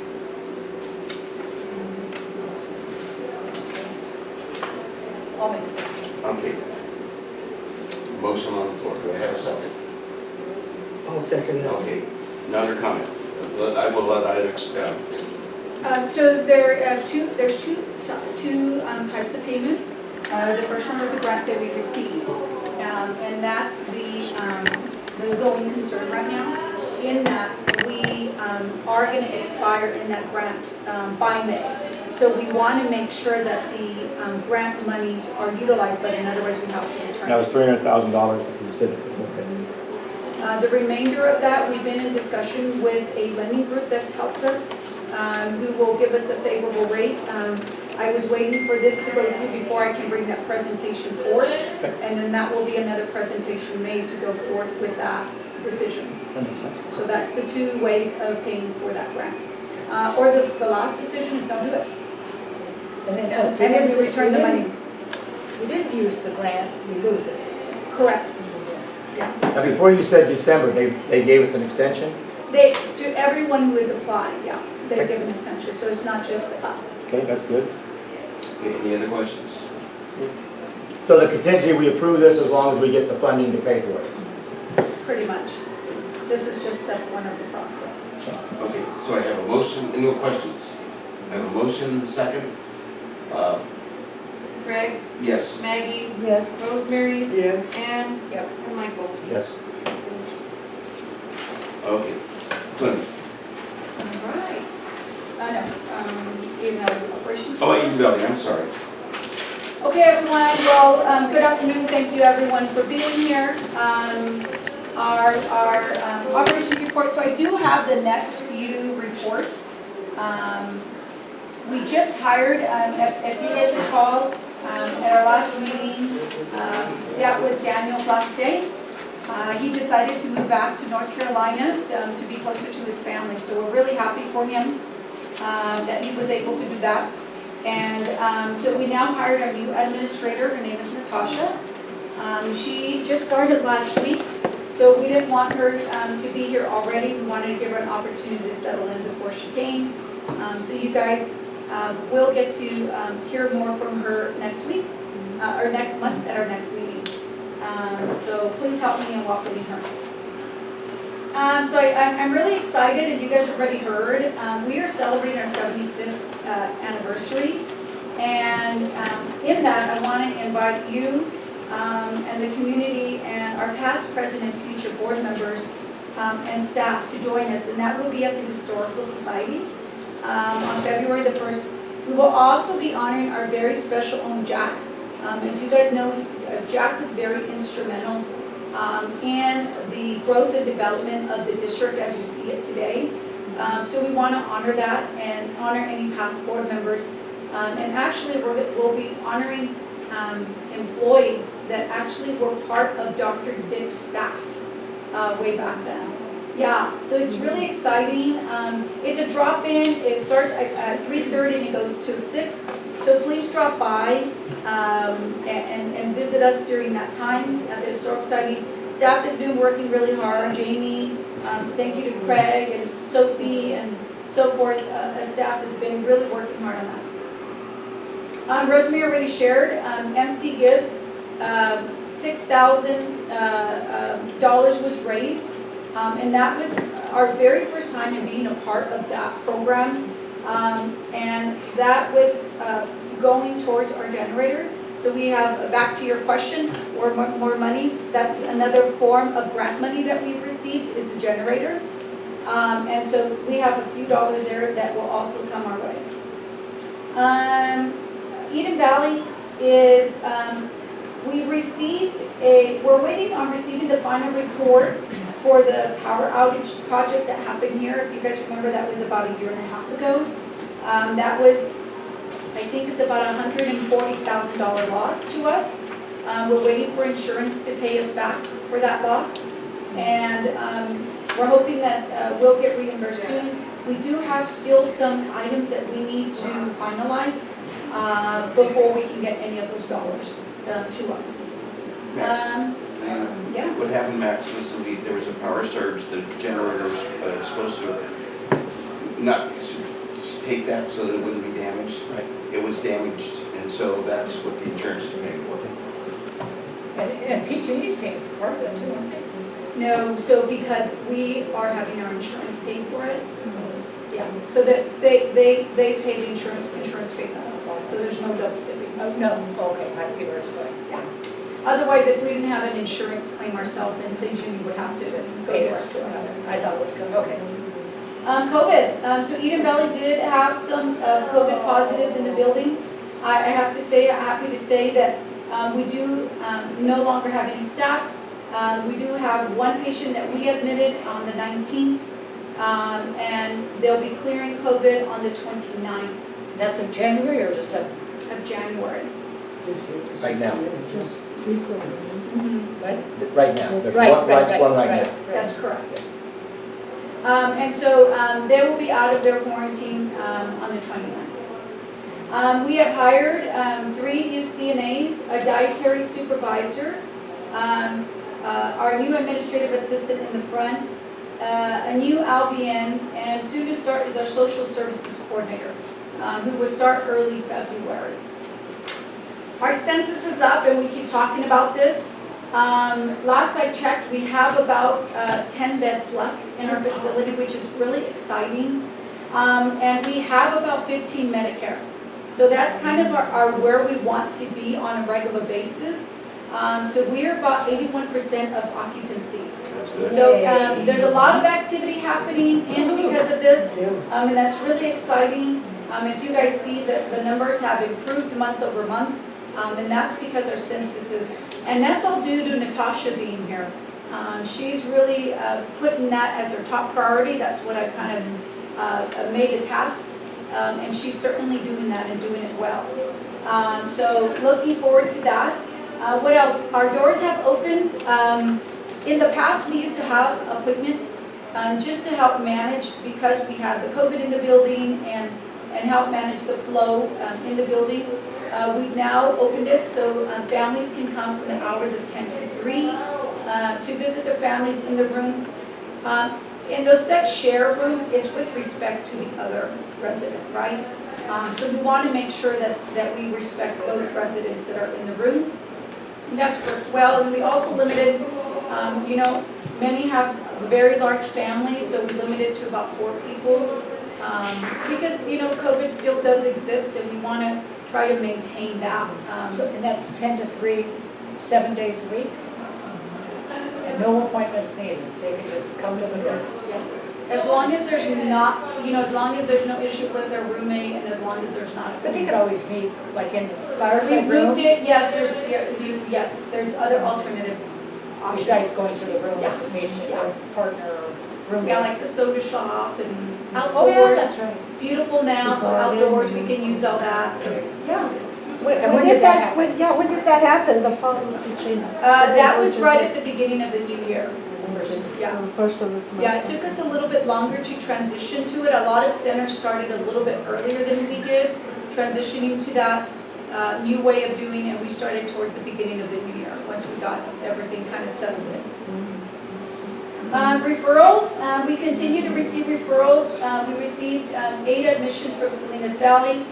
I'll make it. Okay. Motion on the floor. Do I have a second? I'll second that. Okay. Another comment. I will let Ida expound. So there's two types of payment. The first one was a grant that we received, and that's the going concern right now. In that we are going to expire in that grant by May. So we want to make sure that the grant monies are utilized, but in other words, we have to return. That was $300,000, you said it before. The remainder of that, we've been in discussion with a lending group that's helped us, who will give us a favorable rate. I was waiting for this to go through before I can bring that presentation forth, and then that will be another presentation made to go forth with that decision. That makes sense. So that's the two ways of paying for that grant. Or the last decision is don't do it, And and then we return the money. We didn't use the grant, we lose it. Correct. Now, before you said December, they gave us an extension? To everyone who has applied, yeah, they've given extension, so it's not just us. Okay, that's good. Okay, any other questions? So the contingency, we approve this as long as we get the funding to pay for it? Pretty much. This is just step one of the process. Okay, so I have a motion, any more questions? I have a motion and a second. Greg, Yes. Maggie, Yes. Rosemary, Yes. Ann, Yep. and Michael. Yes. Okay. Clint. All right. Operations. Oh, Guidotti, I'm sorry. Okay, everyone, well, good afternoon, thank you everyone for being here. Our operations report, so I do have the next few reports. We just hired, if you guys recall, at our last meeting, that was Daniel's last day. He decided to move back to North Carolina to be closer to his family, so we're really happy for him that he was able to do that. And so we now hired our new administrator. Her name is Natasha. She just started last week, so we didn't want her to be here already. We wanted to give her an opportunity to settle in before she came. So you guys will get to hear more from her next week, or next month at our next meeting. So please help me in welcoming her. So I'm really excited, and you guys have already heard, we are celebrating our 75th anniversary. And in that, I want to invite you and the community and our past, present, and future board members and staff to join us. And that will be at the Historical Society on February the 1st. We will also be honoring our very special own Jack. As you guys know, Jack was very instrumental in the growth and development of the district as you see it today. So we want to honor that and honor any past board members. And actually, we'll be honoring employees that actually were part of Dr. Dick's staff way back then. Yeah, so it's really exciting. It's a drop-in. It starts at 3:30 and it goes to 6. So please drop by and visit us during that time at the Historical Society. Staff has been working really hard. Jamie, thank you to Craig and Sophie and so forth. Staff has been really working hard on that. Rosemary already shared. MC gives $6,000 was raised. And that was our very first time in being a part of that program. And that was going towards our generator. So we have, back to your question, or more monies, that's another form of grant money that we've received is the generator. And so we have a few dollars there that will also come our way. Eden Valley is, we're waiting on receiving the final report for the power outage project that happened here. If you guys remember, that was about 1.5 years ago. That was, I think it's about $140,000 loss to us. We're waiting for insurance to pay us back for that loss. And we're hoping that we'll get reimbursed soon. We do have still some items that we need to finalize before we can get any of those dollars to us. Yeah. What happened, Max, was there was a power surge. The generator was supposed to not take that so that it wouldn't be damaged. Right. It was damaged, and so that's what the insurance is paying for. And PG&E's paying for part of that too, aren't they? No, so because we are having our insurance pay for it. Yeah, so that they pay the insurance pays us. So there's no double dipping. Oh, no, okay, I see where it's going. Yeah. Otherwise, if we didn't have an insurance claim ourselves, then PG&E would have to go direct to us. I thought it was good, okay. COVID. So Eden Valley did have some COVID positives in the building. I have to say, I'm happy to say that we do no longer have any staff. We do have one patient that we admitted on the 19th, and they'll be clearing COVID on the 29th That's in January or December? of January. Right now, Right? right now. There's Right, one right, right right, now. right. That's correct. And so they will be out of their quarantine on the 29th. We have hired 3 new CNAs, a dietary supervisor, our new administrative assistant in the front, a new LVN, and soon to start is our social services coordinator, who will start early February. Our census is up, and we keep talking about this. Last I checked, we have about 10 beds left in our facility, which is really exciting. And we have about 15 Medicare. So that's kind of our where we want to be on a regular basis. So we are about 81% of occupancy. That's good. So there's a lot of activity happening because of this, and that's really exciting. As you guys see, the numbers have improved month over month, and that's because our census is, and that's all due to Natasha being here. She's really putting that as her top priority. That's what I kind of made a task, and she's certainly doing that and doing it well. So looking forward to that. What else? Our doors have opened. In the past, we used to have appointments just to help manage, because we have the COVID in the building and help manage the flow in the building. We've now opened it so families can come from the hours of 10 to 3 to visit their families in the room. In those that share rooms, it's with respect to the other resident, right? So we want to make sure that we respect both residents that are in the room. And that's worked well. And we also limited, many have very large families, so we limited to about 4 people. Because, COVID still does exist, and we want to try to maintain that. And that's 10 to 3, 7 days a week? And no appointments needed, they can just come to the door? Yes, as long as there's not, as long as there's no issue with their roommate, and as long as there's not. But they could always meet, like in the fireside We room? moved it, yes, there's other alternative options. Besides going to the room Yeah. with meeting your partner or roommate? Yeah, like the soda shop and Oh, yeah, outdoors, that's right. beautiful now, so outdoors, we can use all that, so, yeah. When did that happen? When did that happen, the policy change? That was right at the beginning of the new year. Yeah. First of this month. Yeah, it took us a little bit longer to transition to it. A lot of centers started a little bit earlier than we did, transitioning to that new way of doing it. We started towards the beginning of the new year, once we got everything kind of settled in. Referrals, we continue to receive referrals. We received 8 admissions from Salinas Valley,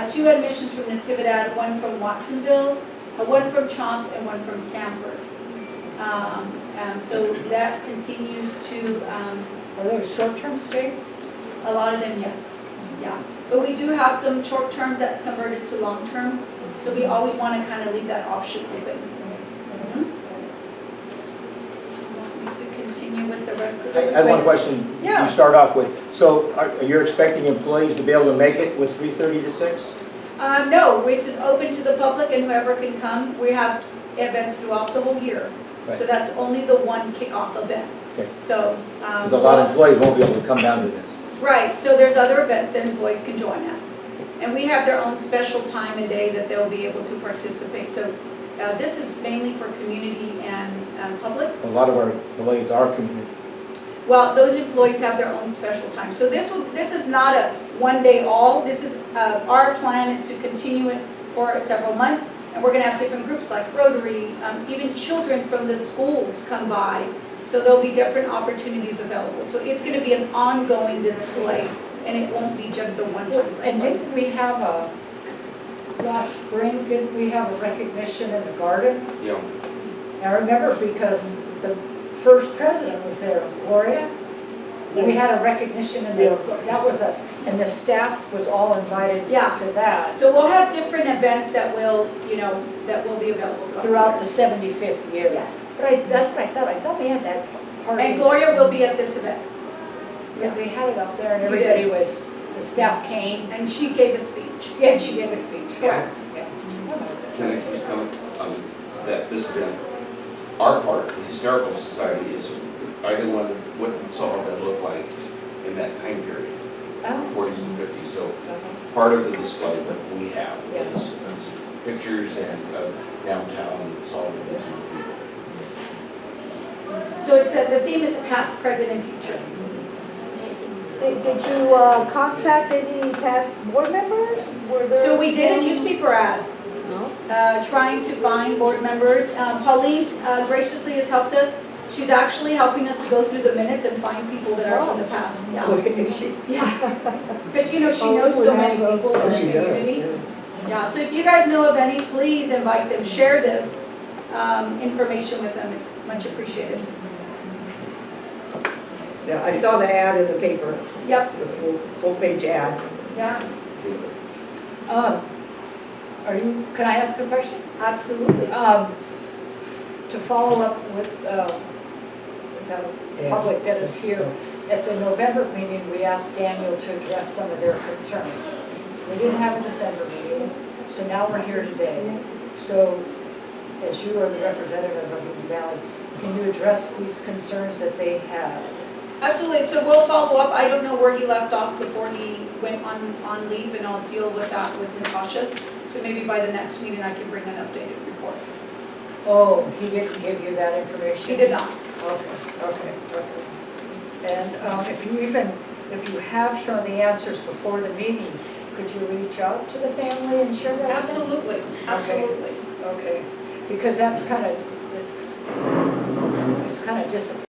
2 admissions from Natividad, 1 from Watsonville, 1 from Chomp, and 1 from Stanford. So that continues to, Are those short-term stays? a lot of them, yes, yeah. But we do have some short terms that's converted to long terms, so we always want to kind of leave that option open. Want me to continue with the rest of I the? have one question. Yeah. You start off with, so are you expecting employees to be able to make it with 3:30 to 6? No, this is open to the public and whoever can come. We have events throughout the whole year. Right. So that's only the one kickoff event. Okay. So. Because a lot of employees won't be able to come down to this. Right, so there's other events that employees can join at. And we have their own special time and day that they'll be able to participate. So this is mainly for community and public. A lot of our employees are community. Well, those employees have their own special time. So this is not a one day all. This is, our plan is to continue it for several months. And we're going to have different groups like Rotary, even children from the schools come by. So there'll be different opportunities available. So it's going to be an ongoing display, and it won't be just a one-time display. And didn't we have last spring, didn't we have a recognition in the garden? Yeah. I remember because the first president was there, Gloria. We had a recognition and and the staff was all invited Yeah. to that So we'll have different events that will, that will be available throughout the 75th year. Yes. But that's what I thought. I thought we had that party. And Gloria will be at this event. Yeah, we had it up there and We did. everybody the staff came. And she gave a speech. Yeah, she gave a speech. Correct. Yeah. Can I just comment on that, this event? our part, the Historical Society, is, I didn't want what Soledad looked like in that time period, Oh. 40s and 50s. So part of the display that we have Yeah. is pictures and downtown Soledad. So it's, the theme is past, present, and future. Did you contact any past board members? Were there So we did a some- newspaper ad, No? trying to find board members. Pauline graciously has helped us. She's actually helping us to go through the minutes and find people that are from the past. Yeah, She- yeah. Because, you know, she Oh, knows we so have many those. people in Oh, the she does, community. yeah. Yeah, so if you guys know of any, please invite them, share this information with them. It's much appreciated. Yeah, I saw the ad in the paper, Yep, the full-page ad. yeah, Can I ask a question? absolutely. To follow up with the Yeah. public that is here, at the November meeting, we asked Daniel to address some of their concerns. We didn't have a December meeting, so now we're here today. So, as you are the representative of Eden Valley, can you address these concerns that they have? Absolutely, so we'll follow up. I don't know where he left off before he went on leave, and I'll deal with that with Natasha. So maybe by the next meeting, I can bring an updated report. Oh, he didn't give you that information? He did not. Okay. And if you have some of the answers before the meeting, could you reach out to the family and share that with them? Absolutely, absolutely. Okay, because that's kind of, it's kind of disappointing.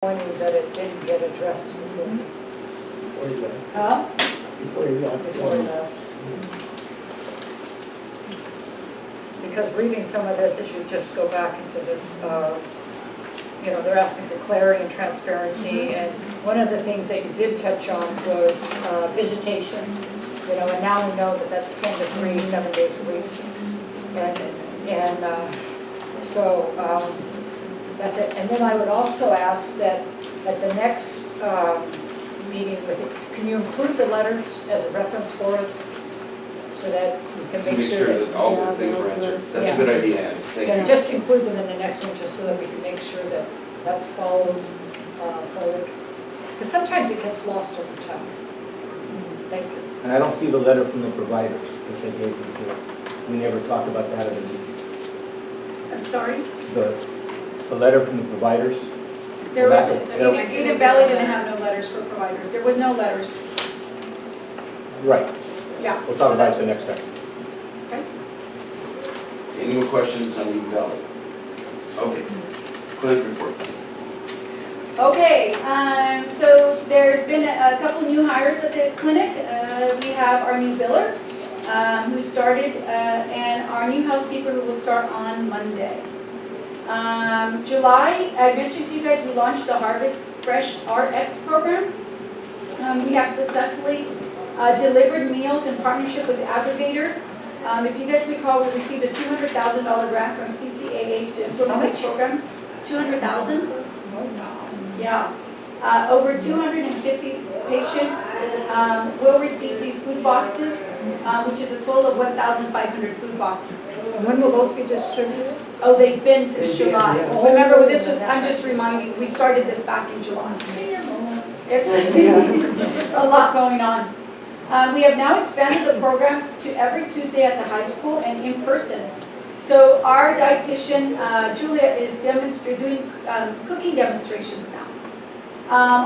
Disappointing that it didn't get addressed before. Before you left. Huh? Before you left. Before that. Because reading some of this, if you just go back into this, they're asking for clarity and transparency, and one of the things that you did touch on was visitation, and now we know that that's 10 to 3, 7 days a week. So that's it. And then I would also ask that at the next meeting with it, can you include the letters as a reference for us so that we can To make sure that all the things were answered. That's a good idea, Ann. Thank you. just include them in the next one, just so that we can make sure that that's followed forward. Because sometimes it gets lost over time. Thank you. And I don't see the letter from the providers that they gave before. We never talked about that in the meeting. I'm sorry? The letter from the providers. There was, There- Eden Valley didn't have no letters for providers. There was no letters. Right, Yeah. we'll talk about it the next time. Okay. Any more questions on Eden Valley? Okay. Clinic report. Okay, so there's been a couple new hires at the clinic. We have our new biller who started, and our new housekeeper who will start on Monday. July, I mentioned to you guys, we launched the Harvest Fresh RX program. We have successfully delivered meals in partnership with the aggregator. If you guys recall, we received a $200,000 grant from CCAH to implement this program. $200,000? Yeah. Over 250 patients will receive these food boxes, which is a total of 1,500 food boxes. And when will those be distributed? Oh, they've been since They did, July. yeah. Remember, this was, I'm just reminding, we started this back in July. It's a lot going on. We have now expanded the program to every Tuesday at the high school and in person. So our dietitian, Julia, is doing cooking demonstrations now,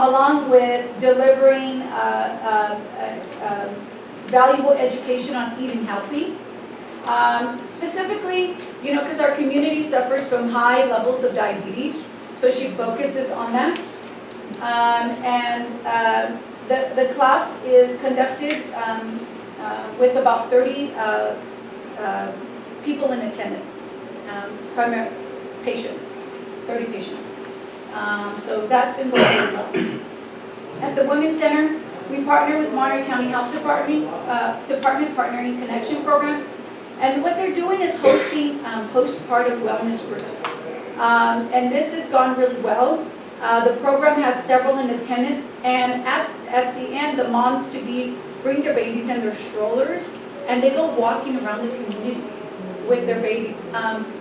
along with delivering valuable education on eating healthy. Specifically, because our community suffers from high levels of diabetes, so she focuses on that. The class is conducted with about 30 people in attendance, primary patients, 30 patients. So that's been going really well. At the Women's Center, we partner with Monterey County Health Department Partnering Connection Program. And what they're doing is hosting postpartum wellness groups. And this has gone really well. The program has several in attendance, and at the end, the moms-to-be bring their babies in their strollers, and they go walking around the community with their babies.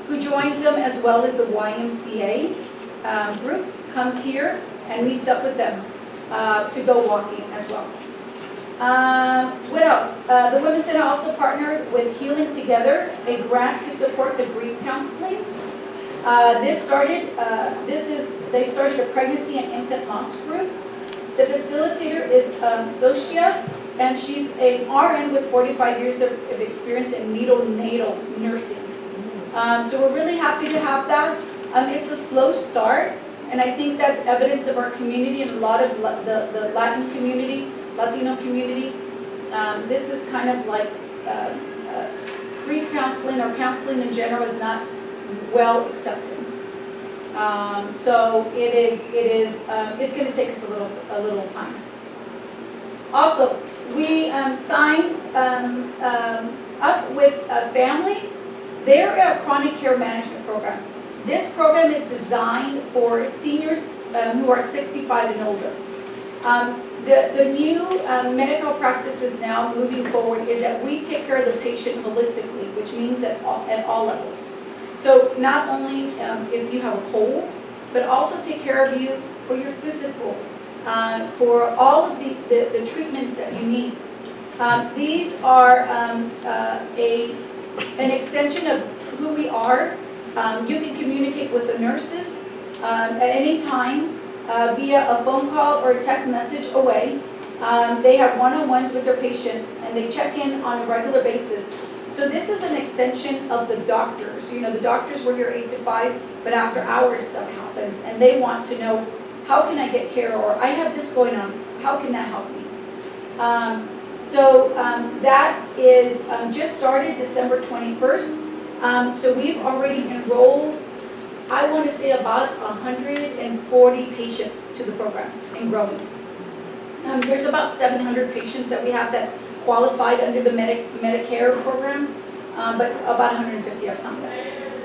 Who joins them, as well as the YMCA group, comes here and meets up with them to go walking as well. What else? The Women's Center also partnered with Healing Together, a grant to support the grief counseling. They started a pregnancy and infant loss group. The facilitator is Zosia, and she's an RN with 45 years of experience in neonatal nursing. So we're really happy to have that. It's a slow start, and I think that's evidence of our community and a lot of the Latino community. This is kind of like grief counseling or counseling in general is not well accepted. So it's going to take us a little time. Also, we signed up with a family. They're a chronic care management program. This program is designed for seniors who are 65 and older. The new medical practices now moving forward is that we take care of the patient holistically, which means at all levels. So not only if you have a cold, but also take care of you for your physical, for all of the treatments that you need. These are an extension of who we are. You can communicate with the nurses at any time via a phone call or a text message away. They have one-on-ones with their patients, and they check in on a regular basis. So this is an extension of the doctors. The doctors were here 8 to 5, but after hours stuff happens, and they want to know how can I get care, or I have this going on, how can that help me? That is just started December 21st. So we've already enrolled, I want to say about 140 patients to the program and growing. There's about 700 patients that we have that qualified under the Medicare program, but about 150 have signed up,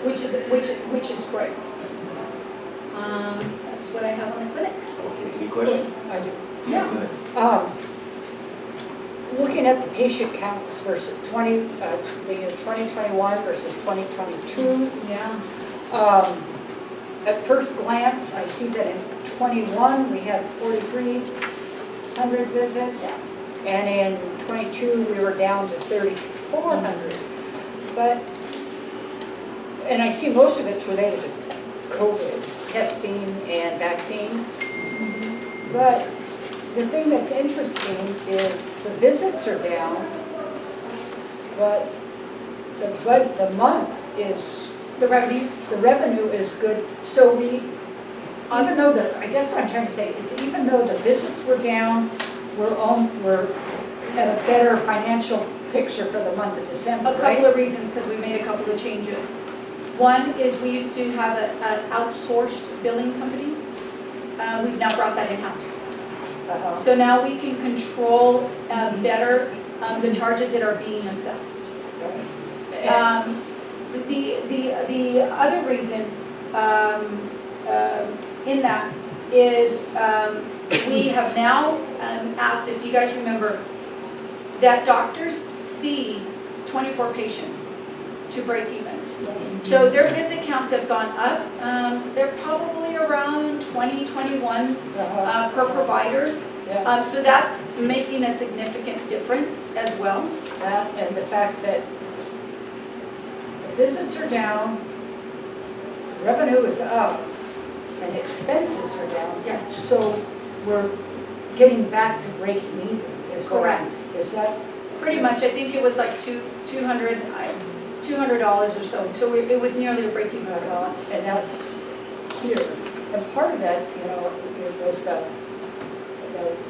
which is great. That's what I have on the clinic. Okay, any questions? I do. Yeah, go ahead. Looking at the patient counts versus the year 2021 versus 2022, Yeah. at first glance, I see that in 21, we had 4,300 visits. And in 22, we were down to 3,400. And I see most of it's related to COVID, testing and vaccines. But the thing that's interesting is the visits are down, but the month is, The revenues? the revenue is good. So even though I guess what I'm trying to say is even though the visits were down, we're at a better financial picture for the month of December, A couple of reasons, because we made a couple of changes. One is we used to have an outsourced billing company. We've now brought that in-house. So now we can control better the charges that are being assessed. The other reason in that is we have now asked, if you guys remember, that doctors see 24 patients to break even. So their visit counts have gone up. They're probably around 20, 21 per provider. So that's making a significant difference as well. That and the fact that the visits are down, revenue is up, and expenses are down. Yes. So we're getting back to breaking even. Is Correct. Is that? Pretty much. I think it was like $200 or so. So it was nearly a break-even. And that's here. And part of that, it was the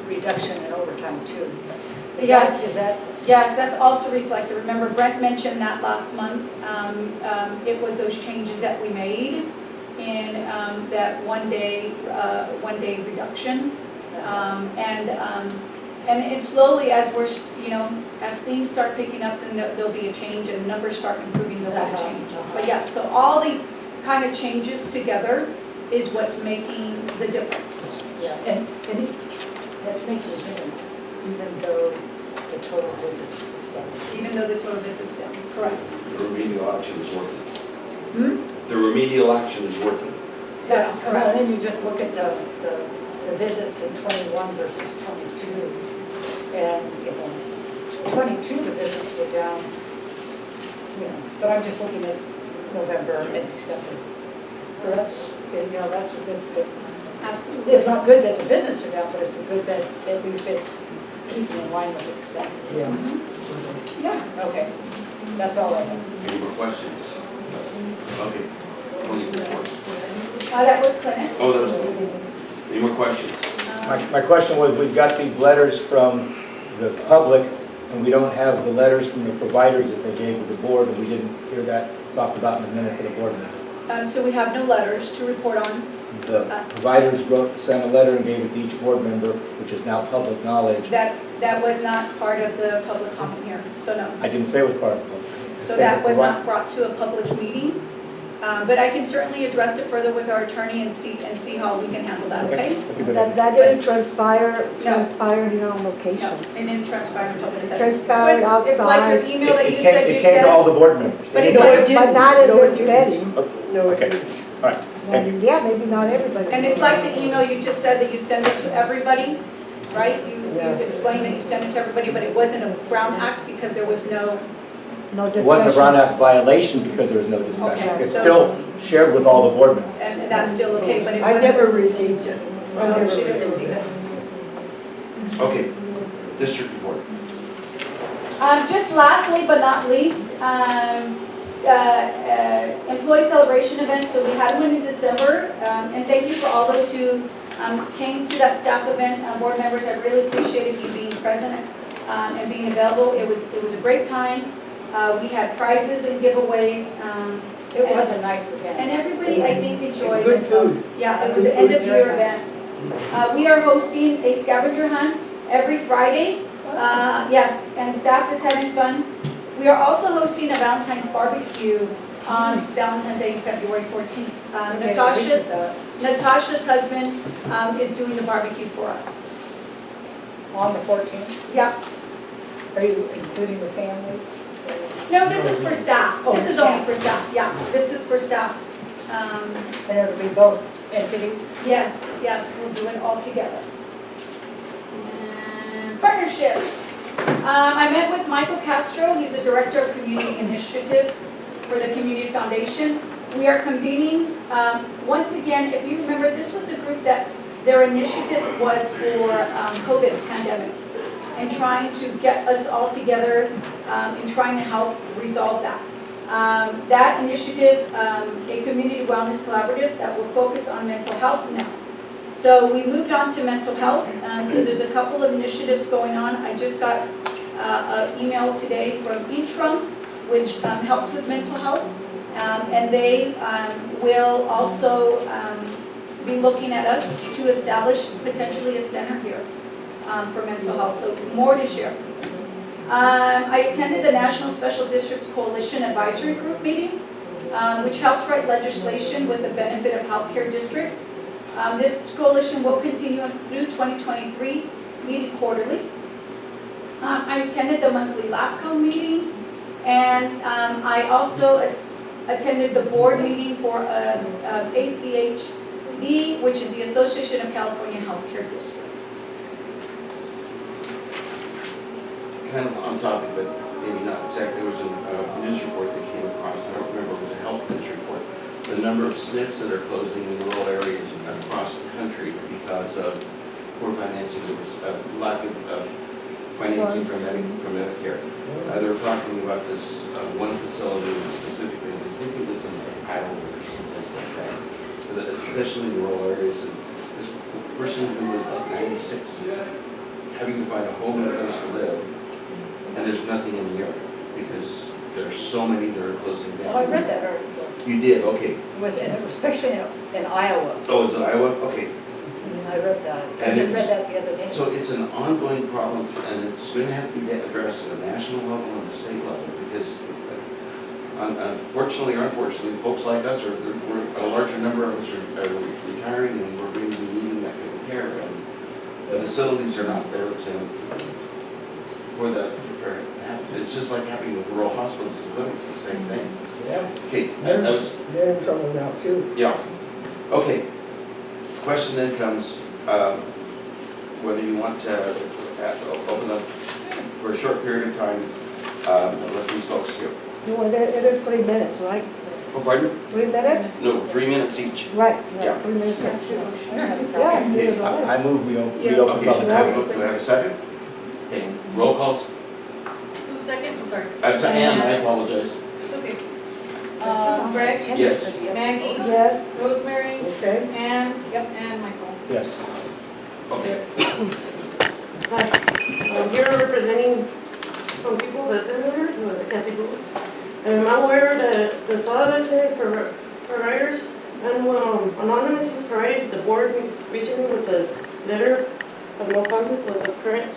reduction in overtime too. Yes. Is that? Yes, that's also reflected. Remember, Brent mentioned that last month. It was those changes that we made in that one day reduction. And it's slowly, as we're, as things start picking up, then there'll be a change, and numbers start improving, there'll be a change. But yes, so all these kind of changes together is what's making the difference. Yeah, and that's making a difference, even though the total visits is down. Even though the total visits down, correct. The remedial action is working. Hmm? The remedial action is working. That is Well, correct. and then you just look at the visits in 21 versus 22. And, 22, the visits were down, but I'm just looking at November and December. So that's a good thing. Absolutely. It's not good that the visits are down, but it's good that at least it's keeping in line with expenses. Yeah, okay. That's all I have. Any more questions? Okay. Only report. That was clinic. Oh, that was good. Any more questions? My question was, we've got these letters from the public, and we don't have the letters from the providers that they gave to the board, and we didn't hear that talked about in the minutes of the board meeting. So we have no letters to report on. The providers sent a letter and gave it to each board member, which is now public knowledge. That was not part of the public comment here, so no. I didn't say it was part of the public. I So said that the was provi- not brought to a public meeting. But I can certainly address it further with our attorney and see how we can handle that, okay? That'd be good. That didn't transpire No. here on location. No, it didn't transpire in public setting. Transpired So it's like outside. your email that you said It you came to all sent. the board members. But They it's didn't- like- But not in this setting. No, okay, all right, thank you. Yeah, maybe not everybody. And it's like the email you just said that you send it to everybody, right? You explained that you sent it to everybody, but it wasn't a Brown Act because there was no, No It wasn't a discussion. Brown Act violation because there was no discussion. Okay, It's so- still shared with all the board members. and that's still okay, but it I wasn't. never received it. I No, never she didn't received receive it. it. Okay. District report. Just lastly but not least, employee celebration event. So we had one in December, and thank you for all those who came to that staff event. Board members, I really appreciated you being present and being available. It was a great time. We had prizes and giveaways. It was a nice event. And everybody, I think, enjoyed Good it. So, food. yeah, it was an Good food. end-of-year event. We are hosting a scavenger hunt every Friday. Yes, and staff is having fun. We are also hosting a Valentine's barbecue on Valentine's Day, February 14th. Natasha's husband is doing the barbecue for us. On the 14th, Yeah. are you including the families? No, this is for staff. Oh, This is only for staff, yeah. This is for staff. And it'll be both entities? Yes, we'll do it all together. And partnerships. I met with Michael Castro. He's the Director of Community Initiative for the Community Foundation. We are convening, once again, if you remember, this was a group that their initiative was for COVID pandemic and trying to get us all together and trying to help resolve that. That initiative, a community wellness collaborative that will focus on mental health now. So we moved on to mental health. So there's a couple of initiatives going on. I just got an email today from Intrum, which helps with mental health. And they will also be looking at us to establish potentially a center here for mental health. So more to share. I attended the National Special Districts Coalition Advisory Group meeting, which helps write legislation with the benefit of healthcare districts. This coalition will continue through 2023, meeting quarterly. I attended the monthly LAFCO meeting, and I also attended the board meeting for ACHD, which is the Association of California Healthcare Districts. Kind of on topic, but maybe not exactly. There was a news report that came across, I don't remember, it was a health news report. The number of SNFs that are closing in rural areas across the country because of poor financing, there was a lack of financing from Medicare. They were talking about this one facility specifically, I think it was in Iowa or someplace like that, especially in rural areas. And this person who was like 96 is having to find a home and a place to live. And there's nothing in the area because there are so many that are closing down. Well, I read that article. You did, okay. It was especially in Iowa. Oh, it's in Iowa? Okay. I read that. I And just it's- read that the other day. So it's an ongoing problem and it's going to have to be addressed at a national level and a state level because unfortunately or unfortunately, folks like us, a larger number of us are retiring and we're going to be needing that kind of care. And the facilities are not there it's just like happening with rural hospitals and clinics, the same thing. Yeah. Okay, that was, They're in trouble now too. yeah. Okay. Question then comes, whether you want to open up for a short period of time, let these folks hear. No, it is 3 minutes, right? Oh, pardon? 3 minutes? No, 3 minutes each. Right. Yeah. 3 minutes. I don't have a problem. Yeah, neither do I. I move we open Okay, public do I comment. have a second? Okay, roll calls. Who's second? I'm sorry. Ann, I apologize. It's okay. Greg? Yes. Maggie? Yes. Rosemary? Okay. And, yep, and Michael. Yes. Okay. Hi. I'm here representing some people that's in there, the Catholic group. And I'm aware that the Soledad is for riders, and anonymously provided the board recently with the letter of no contest with the current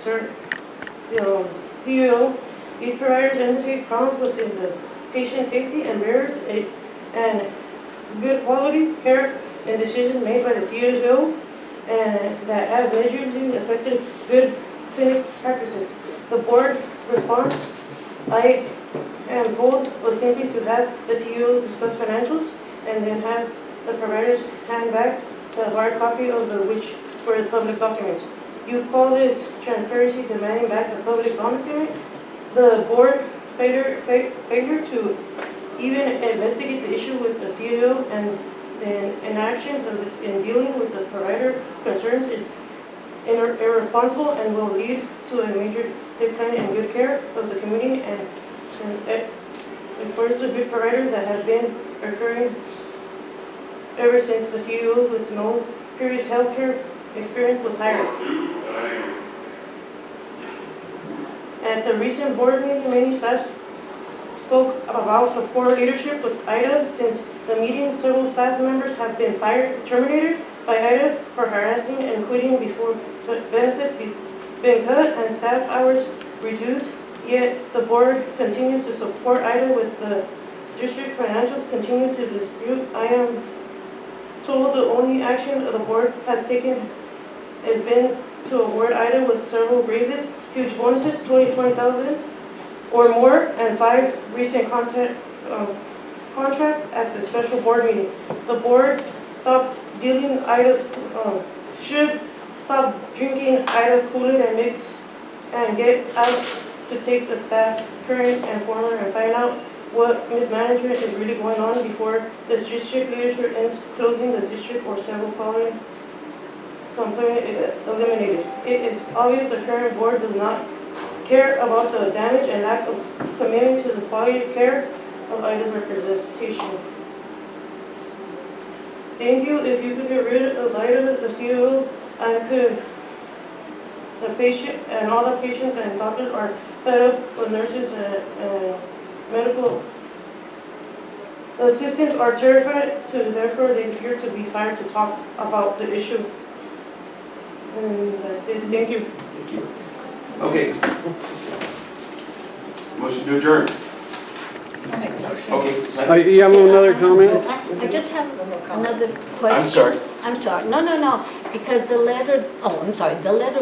CEO. These providers indicate problems within the patient safety and barriers and good quality care and decisions made by the CEO, and that has majorly affected good clinic practices. The board response, I am told, was simply to have the CEO discuss financials and then have the providers hand back the hard copy of which were public documents. You call this transparency demanding back the public document? The board failure to even investigate the issue with the CEO and the inactions in dealing with the provider concerns is irresponsible and will lead to a major decline in good care of the community and enforce the good providers that have been occurring ever since the CEO with no previous healthcare experience was hired. At the recent board meeting, many staff spoke about the poor leadership with Ida. Since the meeting, several staff members have been terminated by Ida for harassing and quitting before benefits been cut and staff hours reduced. Yet the board continues to support Ida with the district financials continue to dispute. I am told the only action the board has taken has been to award Ida with several raises, huge bonuses, 20,000 or more, and 5 recent contract at the special board meeting. The board should stop drinking Ida's Kool-Aid and get out to take the staff, current and former, and find out what mismanagement is really going on before the district leadership ends closing the district or several following complaint eliminated. It is obvious the current board does not care about the damage and lack of commitment to the quality care of Ida's representation. Thank you. If you could get rid of Ida, the CEO, and the patient and all the patients and doctors are fed up with nurses and medical assistants are terrified therefore they fear to be fired to talk about the issue. And that's it. Thank you. Thank you. Okay. Motion to adjourn. I'll make a motion. Okay. Second. You have another comment? I just have another question. I'm sorry. I'm sorry. No. Because the letter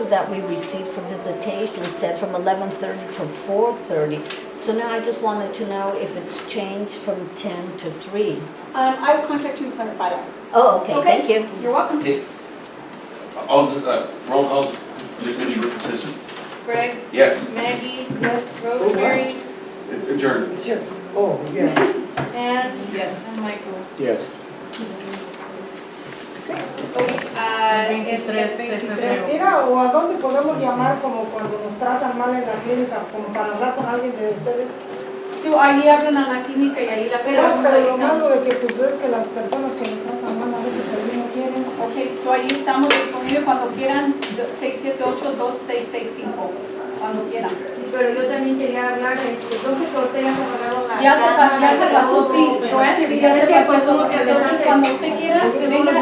that we received for visitation said from 11:30 till 4:30. So now I just wanted to know if it's changed from 10 to 3. I will contact you and clarify that. Oh, okay, thank you. You're welcome. Okay. All the roll calls, just make sure it's Graig, yes. Maggie, Yes. Rosemary, Adjourn. Oh, yeah. and Michael. Yes. El 23 de febrero. Mira, o a dónde podemos llamar como cuando nos tratan mal en la clínica, como para hablar con alguien de ustedes. Sí, ahí hablan a la clínica y ahí las Pero podemos, ahí lo malo estamos. de que pues es que las personas que nos tratan mal a veces también no quieren. Ok, so ahí estamos disponibles cuando quieran, 678-2665, cuando quieran. Pero yo también quería hablar, entonces que ahorita ya se pagaron la Ya se pasó, sí, sí, ya se pasó. Entonces, cuando usted quiera, venga,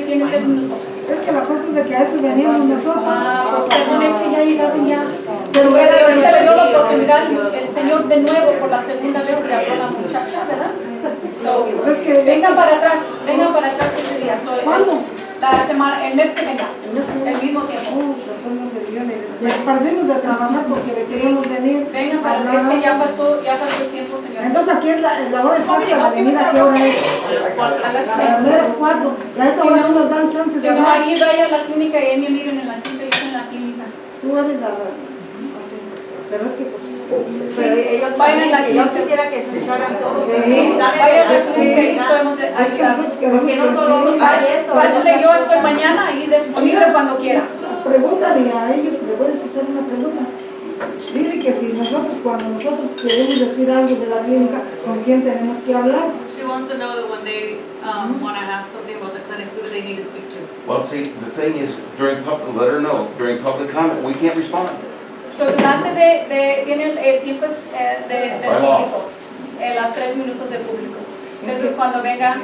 tiene 3 minutos. Es que la cosa es de que a eso veníamos nosotros. Pues perdón, es que ya llegaron ya. Pero ahorita le dio la oportunidad el señor de nuevo por la segunda vez y habló a la muchacha, ¿verdad? So, vengan para atrás ese día. So, el mes que venga, el mismo tiempo. Perdimos de trabajar porque queríamos venir. Vengan para atrás, es que ya pasó el tiempo, señor. Entonces aquí es la hora exacta de venir, ¿a qué hora es? A las 4. A esa hora nos dan chances Si de no, hablar. ahí vaya a la clínica y ahí me miren en la clínica, yo estoy en la clínica. Tú eres la... Pero es que pues... Pero ellos vayan a la clínica. Yo quisiera que escucharan todos. Sí, vaya a la clínica y ahí estamos ayudando. Porque no solo Pásale, yo estoy mañana ahí disponible cuando quiera. Pregúntale a ellos, le puedes hacer una pregunta. Dile que si cuando nosotros queremos decir algo de la clínica, ¿con quién tenemos que hablar? She wants to know that when they want to ask something about the clinic, who do they need to speak to? Well, see, the thing is, let her know, during public comment, we can't respond. So, durante tiene el tiempo del público, las 3 minutos del público. Entonces, cuando venga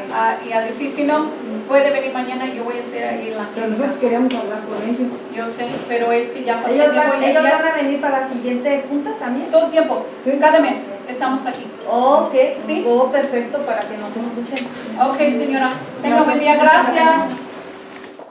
y a decir, si no, puede venir mañana, yo voy a estar ahí en la Pero clínica. nosotros queríamos hablar con ellos. Yo sé, pero es que ya pasó ¿Ellos el tiempo. van a venir para la siguiente junta también? Todo el tiempo, cada mes estamos aquí. Ok, ¿Sí? perfecto, para que nos escuchen. Ok, señora. Tenga buen día. Gracias.